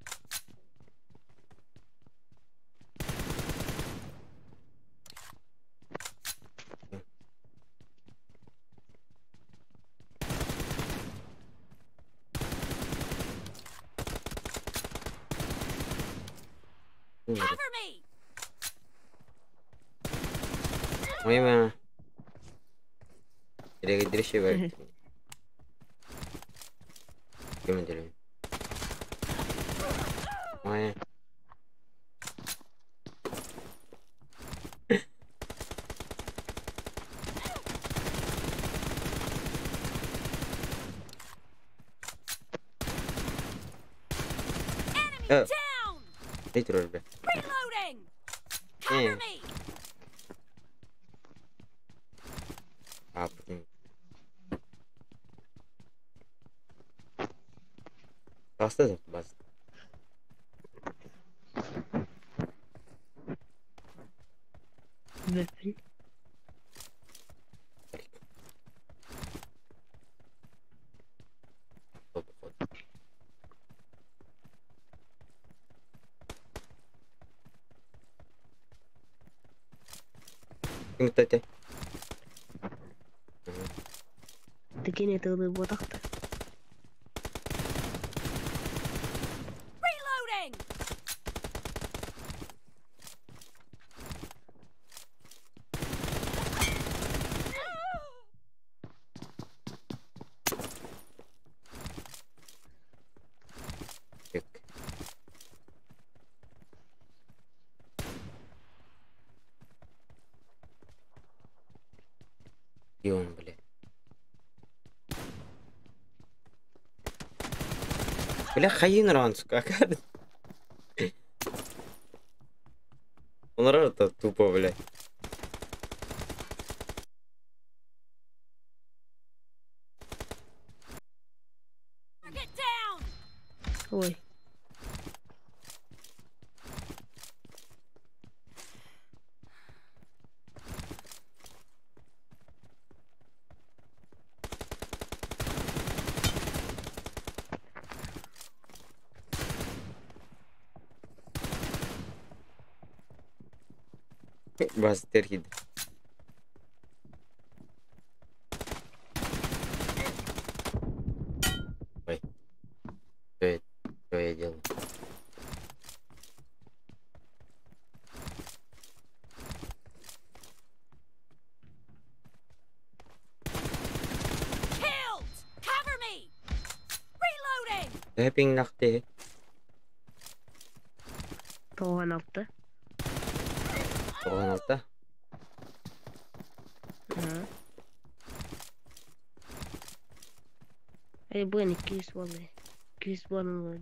Cover me. Memang. Jadi sih baik. Gimana jadi? Wah. Enemy down. Itu udah. Reloading. Cover me. Apa ini? Basta tuh, basta. Väffel. Kстати. Tekene tığlığı bodaktı. Reloading. И он, блядь. Бля, хаин ранцу, как? Он рад тупо, блядь. Get down. Ой. Бас терхид. Ой. Что я делаю? Killed. Cover me. Reloading. Тэпинг нахты. Toğan attı. Оған алта. Bu 200 vallahi. 200 balon var.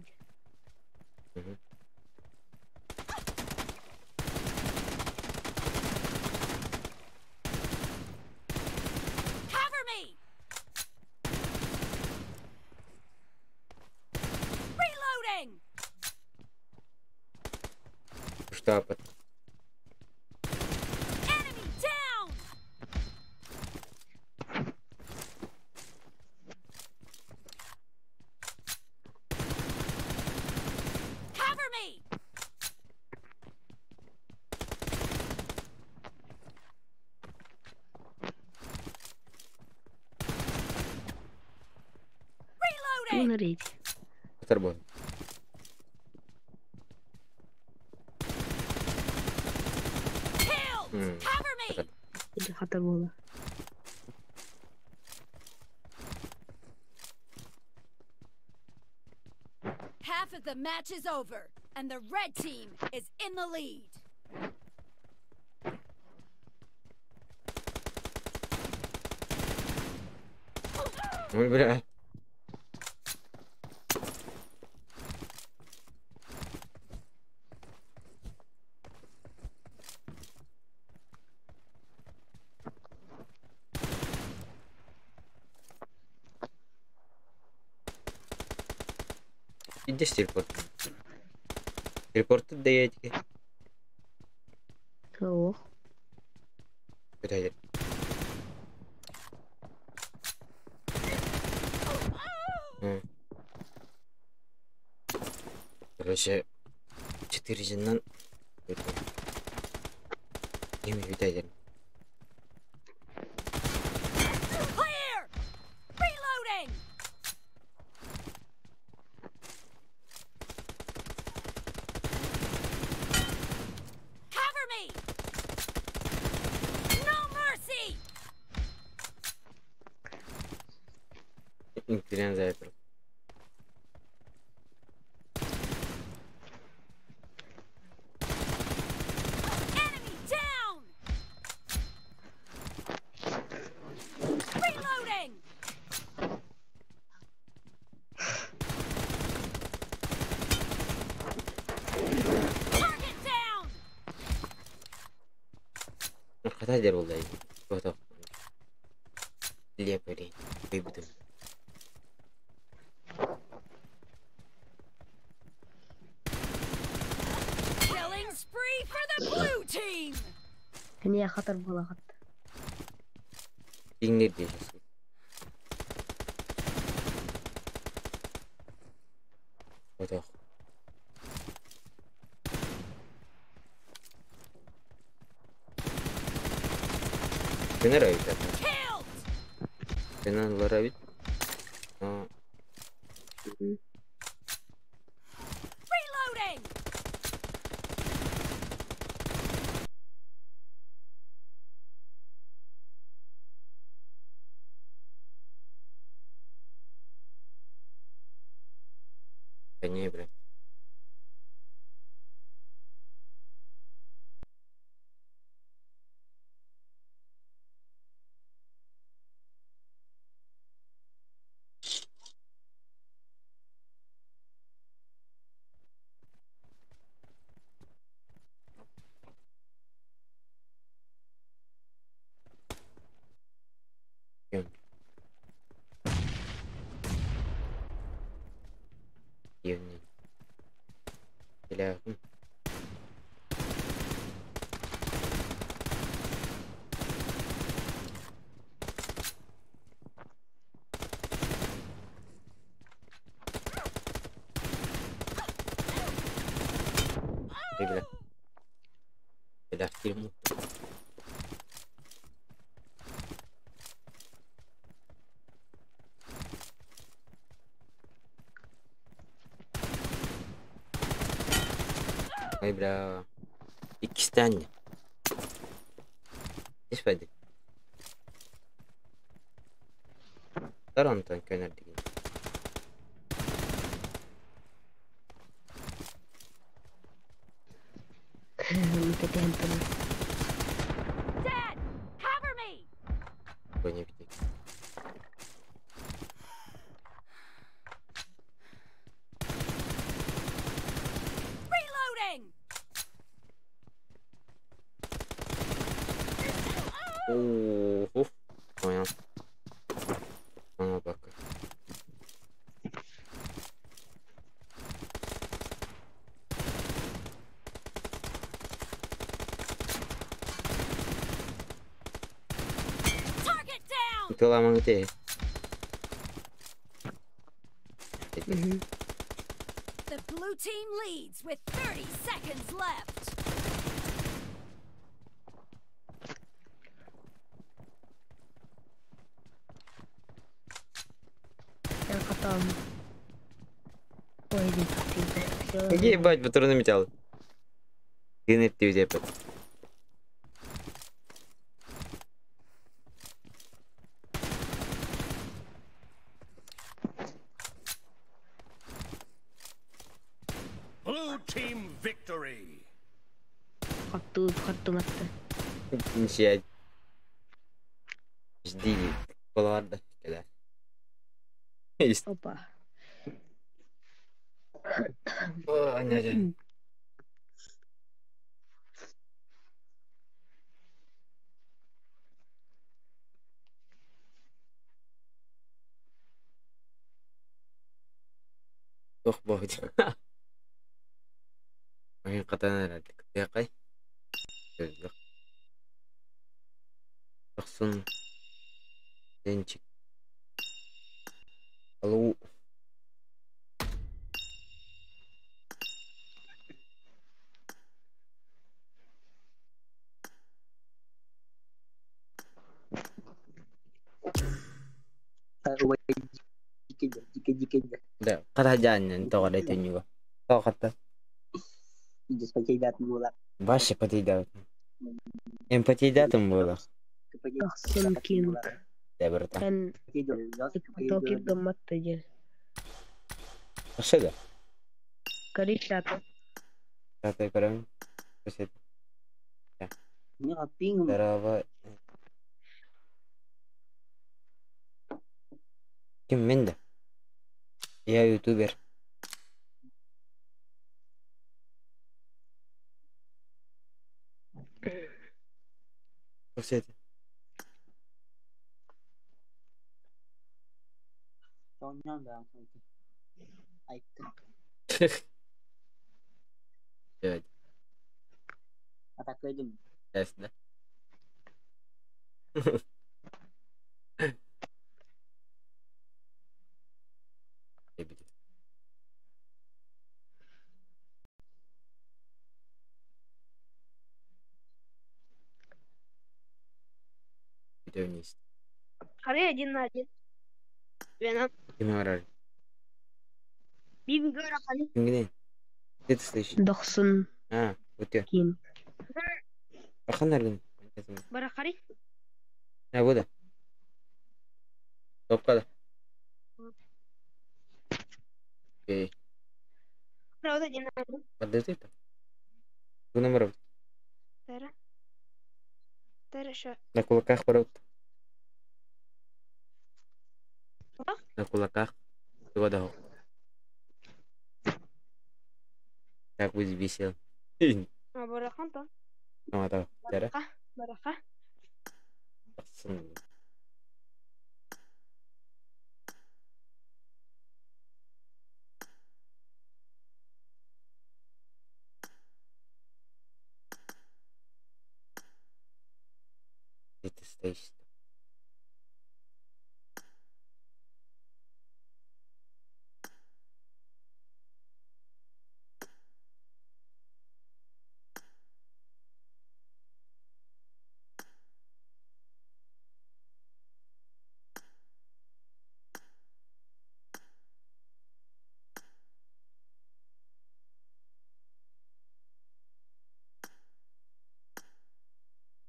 Cover me. Reloading. Stop it. Enemy down! Cover me! Reloading! Смотрите. Бутерброд. Killed! Cover me! Это хата была. Half of the match is over, and the red team is in the lead. Ой, бля. Иди с телепортом. Телепорты даете. Кого? Блядь. Короче, 4 жиннан эми видайдер. Clear! Reloading! Cover me! No mercy! Инферен за это. Enemy down! Reloading! Target down! Ката дер болды ай. Фото. Лепери. Выбудем. Killing spree for the blue team! Не хатар была хат. Игнир дешес. Фото. Бeni ravit zaten. Killed! Beni ravit. Reloading! Да не, бля. Евни. Бля. Бля. Бля, в тюрьму. Ой, бля. İkisi de anne. Hiç fayda. Tarantan köynerdik. Dad! Cover me! Коня битик. Reloading! Уф. Понял. Она пока. Tulamang ito eh. The blue team leads with 30 seconds left. Я потом... Ой, иди. Ебать, патроны металл. Генет ты где-то. Blue team victory. Хатту матта. Сядь. Жди. Ладно, да. Есть. Опа. О, не. Ох, богд. Маян катанар яқай. Тахсын. Денчик. Алу. Jika. Да, катаджан тоғар этен юга. Тоқ катта. Just pakai datu bola. Башы патейдат. Патейдатым бола. Тахсын кин. Да, братан. Кен токир гамматта же. Ашада. Каришата. Катай карам. Посет. Ini kaping. Здорово. Ким мен да? Я ютубер. Посет. Soalnya enggak. Icon. Ya, Kata kerja. yes да. Video вниз. Харе 1-1. Веном. Кимарар. Биби гора хали. Где? Где ты слышишь? Дохсын А, вот я. кин. Аханаргин. Барахари. А, вот да. Топкада. Окей. Правда 1-1. Подожди там. Кто номер? Тара ша. На кулаках порот. Apa? На кулаках. Два дал. Как бы висел. Барахан-то. Ну, это. Тара. Бараха. Где ты стоишь?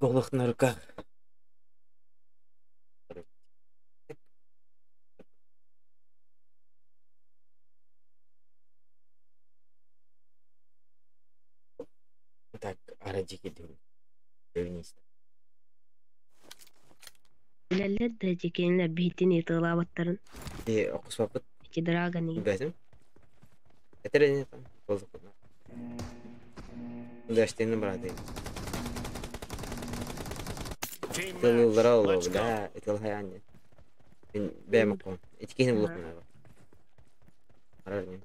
Голых на руках. Так, арадики вниз. Лелле да жекенлер битини тылабаттарын. Окус вакыт. Ичи драганы. Бәсем. Этерене там. Болдук. Даштен брады. Team Тылы match. ларау Let's go. да, этел хаян. Мен бәмәком. Этикене булып мына. Арарны.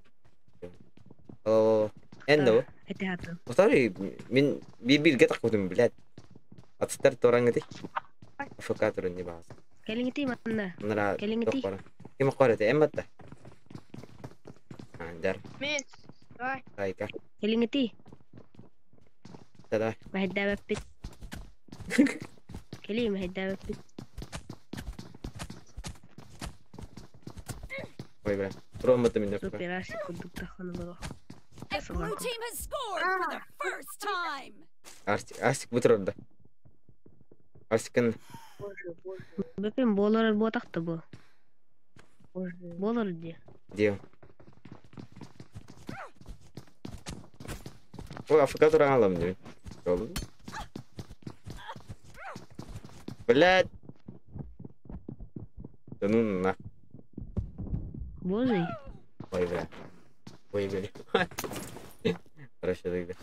О, эндо. Этеату. Устари мен бибирге такудым, блядь. Аттар тораңгыды. Фокаторун не баас. Келингити манда. Нара Келингити. токпара. Ким корете эмбатта. Дар. Мен. Давай. Кайка. Келингити. Давай. Mahda bapit. Keli mahda bapit. Ой, бля. Промата меня. Операция кудукта ханыло. The blue team has scored for the first time. Арсик бутырда. Арсикин Бепин болор ботакты бу. Болор ди. дем. Ой, Африка туран алам дем. Блядь. Да ну на. Бозый. Ой, бля. Ой, бля. Хорошо тогда.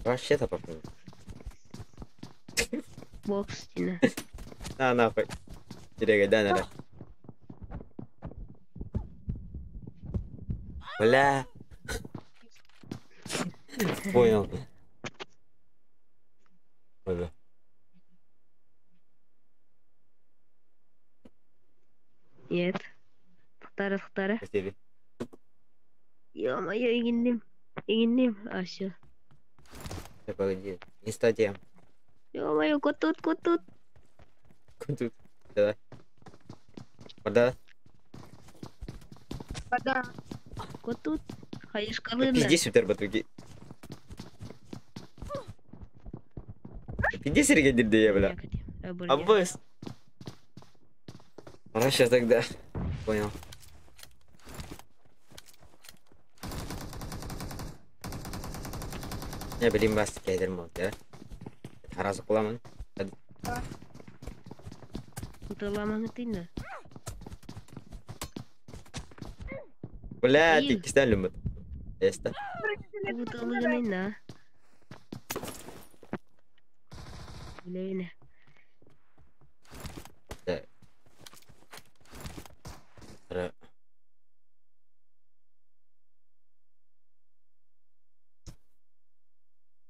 Вообще-то попробуй. Бокс дина. На, нахуй. Терегай, да, надо. Бля. Понял. Ой, Нет. Тахтары. Спасибо. Ё-моё, игиндим. Аша. Погоди. Не статья. Ё-моё, котут. Тут. Давай. Вода. Вода. Котут. Хаеш калына. Пизди сюда, батуки. Пизди сергедир де я, бля. Аббас. Хорошо тогда. Понял. Я білейін басты кәдірім болды, я. Таразы қыламын. Уталаманы тыйна. Бля, Ай. ты кистен люмбет. Эста. Уталыгынайна. Билебине. Да. Ра.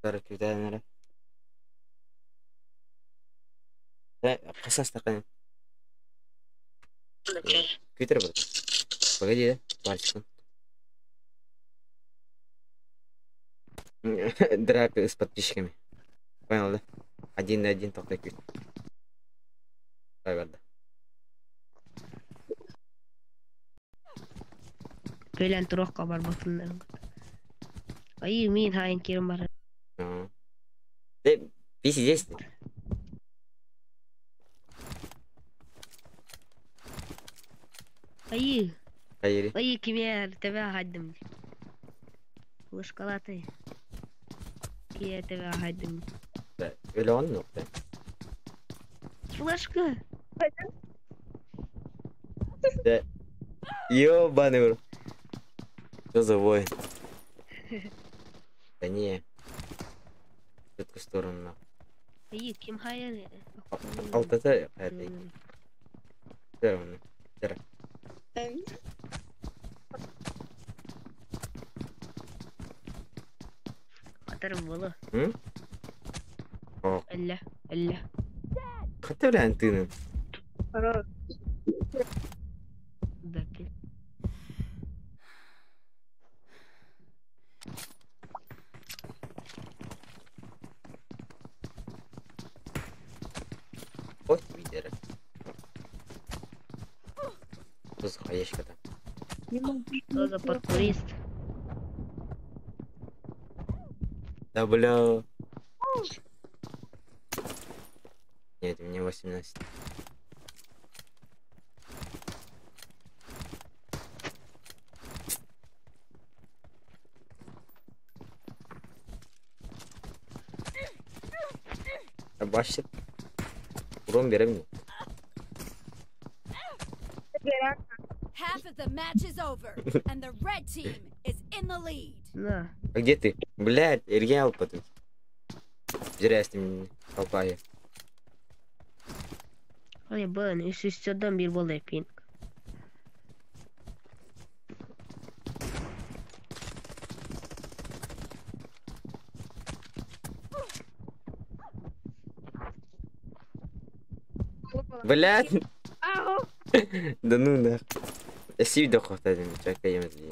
Тара күтән ара. Қасас тақан. Күтер бір. Погоди, да? Пальчиком. Драка с подписчиками. Понял, да? 1 на 1 только кют. Давай, да. Көйлән туракка бар батындан. Ай, мин хайын керим бар. Ты здесь? Ай, Hayır. кимер тебе хаддым. Лышкалаты. Кие тебе хаддым. Öyle olmuyor be. Флешка. Да. Ёбаный в рот. Что за вой? Да не. В эту сторону на. Ай, ким хайын. Алтата это. Сторону. Атарым болы. О. Әллә. Хотя вариант ты. Бәпе. Ой, видера. Что за хаешка там? Что за паркурист? Да бля. Нет, мне 18. Başlık. Buram veremiyor. Half of the match is over, and the red team is in the lead. На. А где ты? Блядь, Эрген алып потом. Зря с ним толпая. Ай, бан, üst üsteden bir bol yapayım. Блядь. Ау! Да ну да. Сиви да хватает, чакай емезли.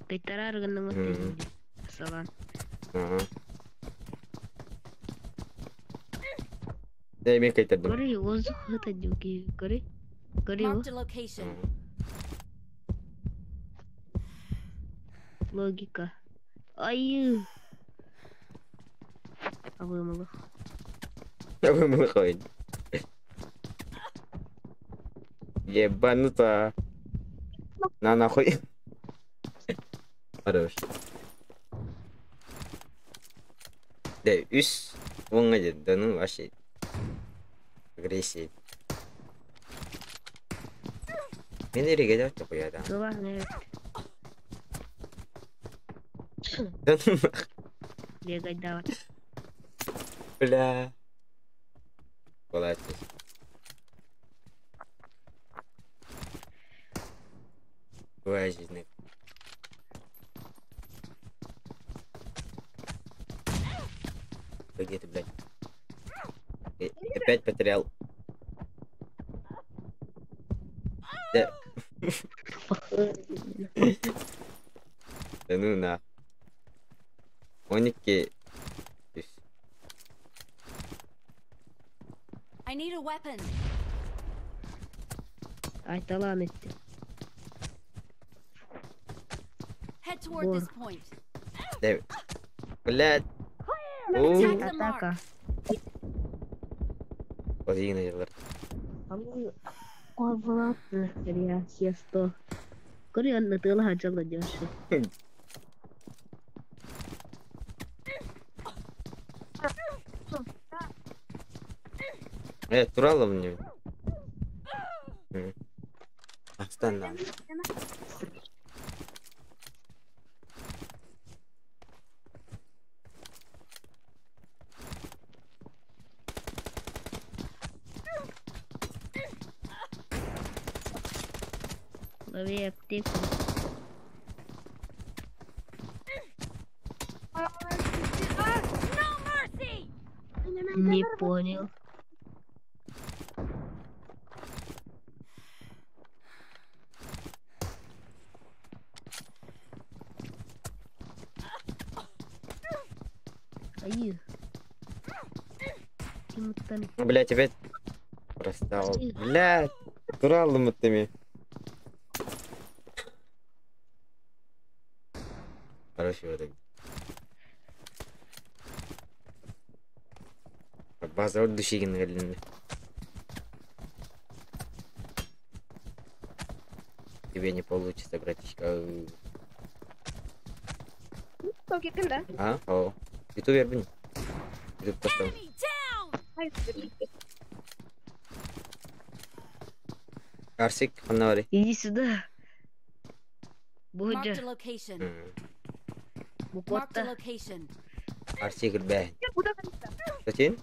Кайтарар гының өттерін де. Салан. Ага. Да, мен кайтардым. Көрі, озық ғыта деуге. Көрі? Көрі Marked a о? location. Логика. Айы! Авымылық. Вы выходите. Ебанута. На нахуй. Хорош. Да, үс. Оңға деді. Да ну, вообще. Агрессия. Мен ереге де өтті қояды. Сылақ не? Да ну, Легай дават. бля. Молодец. Твоя жизнь. Где ты, блядь? Опять потерял. Да. Да ну на. Моники. I need a weapon. Айталан етті. Head toward this point. Да. Блядь. Attack the mark. Атака. Позина елдар. Ой, Влад. Реакция 100. Көрі онны тылы хажалы деші. Туралы мне. Астан нам. Лови аптеку. No mercy. Не понял. Ayı. Yumurtanı. Блядь, опять простал. Блядь. Туралы мыттыми. Короче, вот так. База вот душигин галинды. Тебе не получится, братишка. Токи кында? А? О. Ютубер бін. Ютуб поставил. Enemy down. Арсик, фонарик. Иди сюда. Marked a Будя. location. Marked a Букотта. location. Арсик бән. Куда кында? Сатин?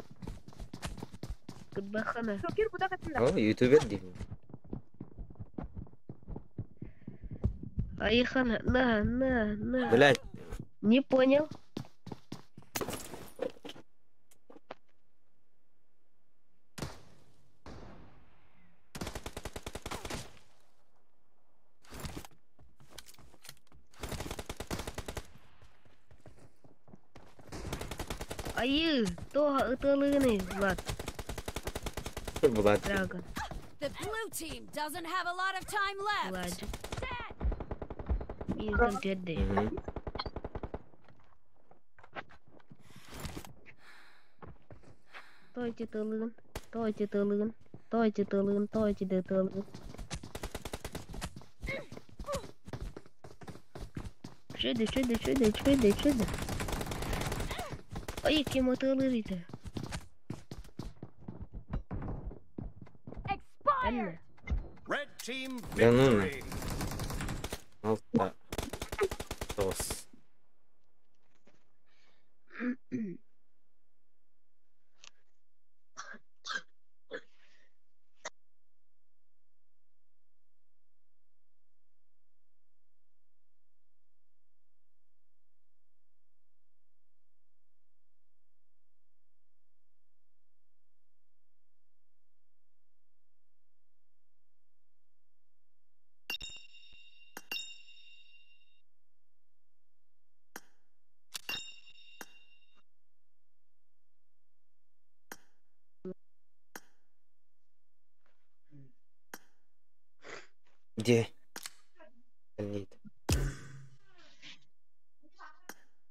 Кырбахана. Токир куда кында? О, ютубер деймін. Айхана. На. Блядь. Не понял. Ayı. Toha ıtılığını. Vlad. Влад. Dragon. The blue team doesn't have a lot of time left. Vlad. Мизон тедде. Мгм. Тойте тылығын. Тойте тылығын. Тойте тылығын. Тойте де тылығын. Шөйді. Ayı kim atılırıydı? Anne. Red team Да ну на. victory. Алта. Тос. Где? Нет.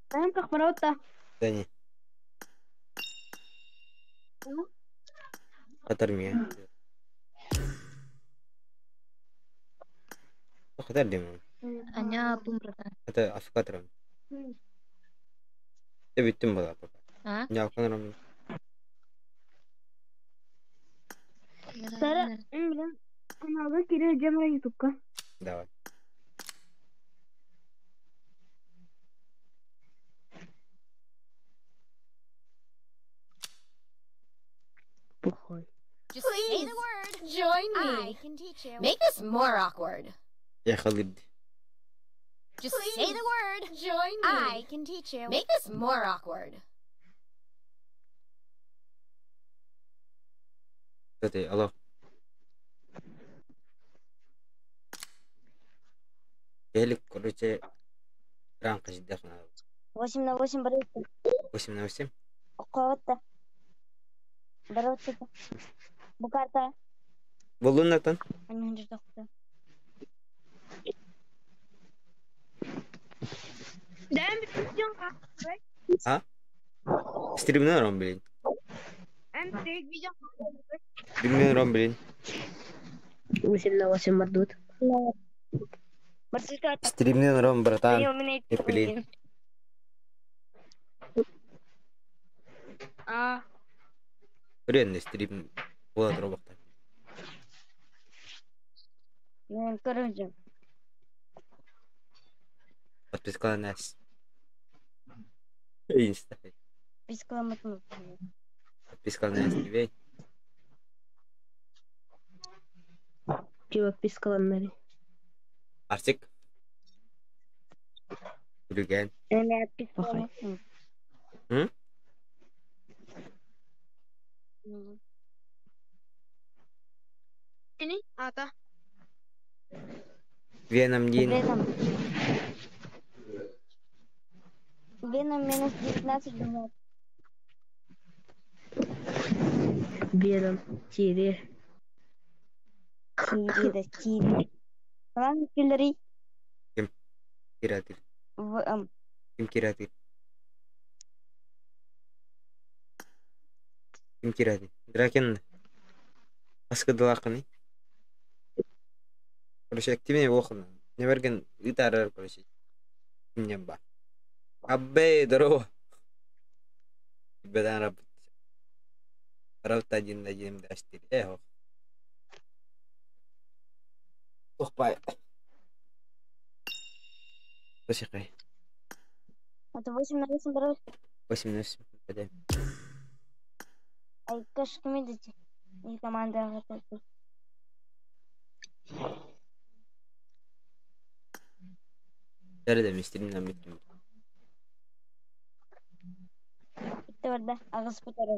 Знаем, как ворота. Да не. Хатар меня. Хатар дем. Аня, братан. Это афкатрам. Я биттим бала пока. А? Не алканарам. Сара, блин, каналга кире жамра ютубка. Давай. Пухой. Just say the word. Join me. I can teach you. Make this more awkward. Я Халид. Just say the word. Join me. I can teach you. Make this more awkward. Кстати, алло. Телек, короче, ранка жидахна. 8 на 8 барыста. 8 на 8. Окаватта. Барыста. Букарта. Болун натан. Анын ждакта. Дэм битен А? Стримнен ром блин. Эм трек видео. Стримнен ром блин. 8 на 8 мордут. Барсика. Стримнен ром, братан. У меня Не блин. А, Реально стрим. Была дробахта. короче. Подписка на нас. Инста. Бескламатно. Подписка на нас тебе. чувак пискаланнары. Арсик. Үлген. Эме Пахай. М? Ini ата. Веном дин. Веном минус 19 минут. Белом. Тире. Тири да тири. Ладно, киллери. Киратир. В Ким киратир. Ким киратир. Дракен. Аскадалаканы. Короче, активнее охна. Не верген гитара, короче. Не ба. Аббе, здорово. Бедан работать. Работа один на один до 4. Эх. Ох, пай. Посекай. это 8 на 8 барыш. 18. Пойдем. Ай, каш комедите. И команда готовит. Nerede mi? Stream'den bittim. Bitti orada. Ağız tutarım.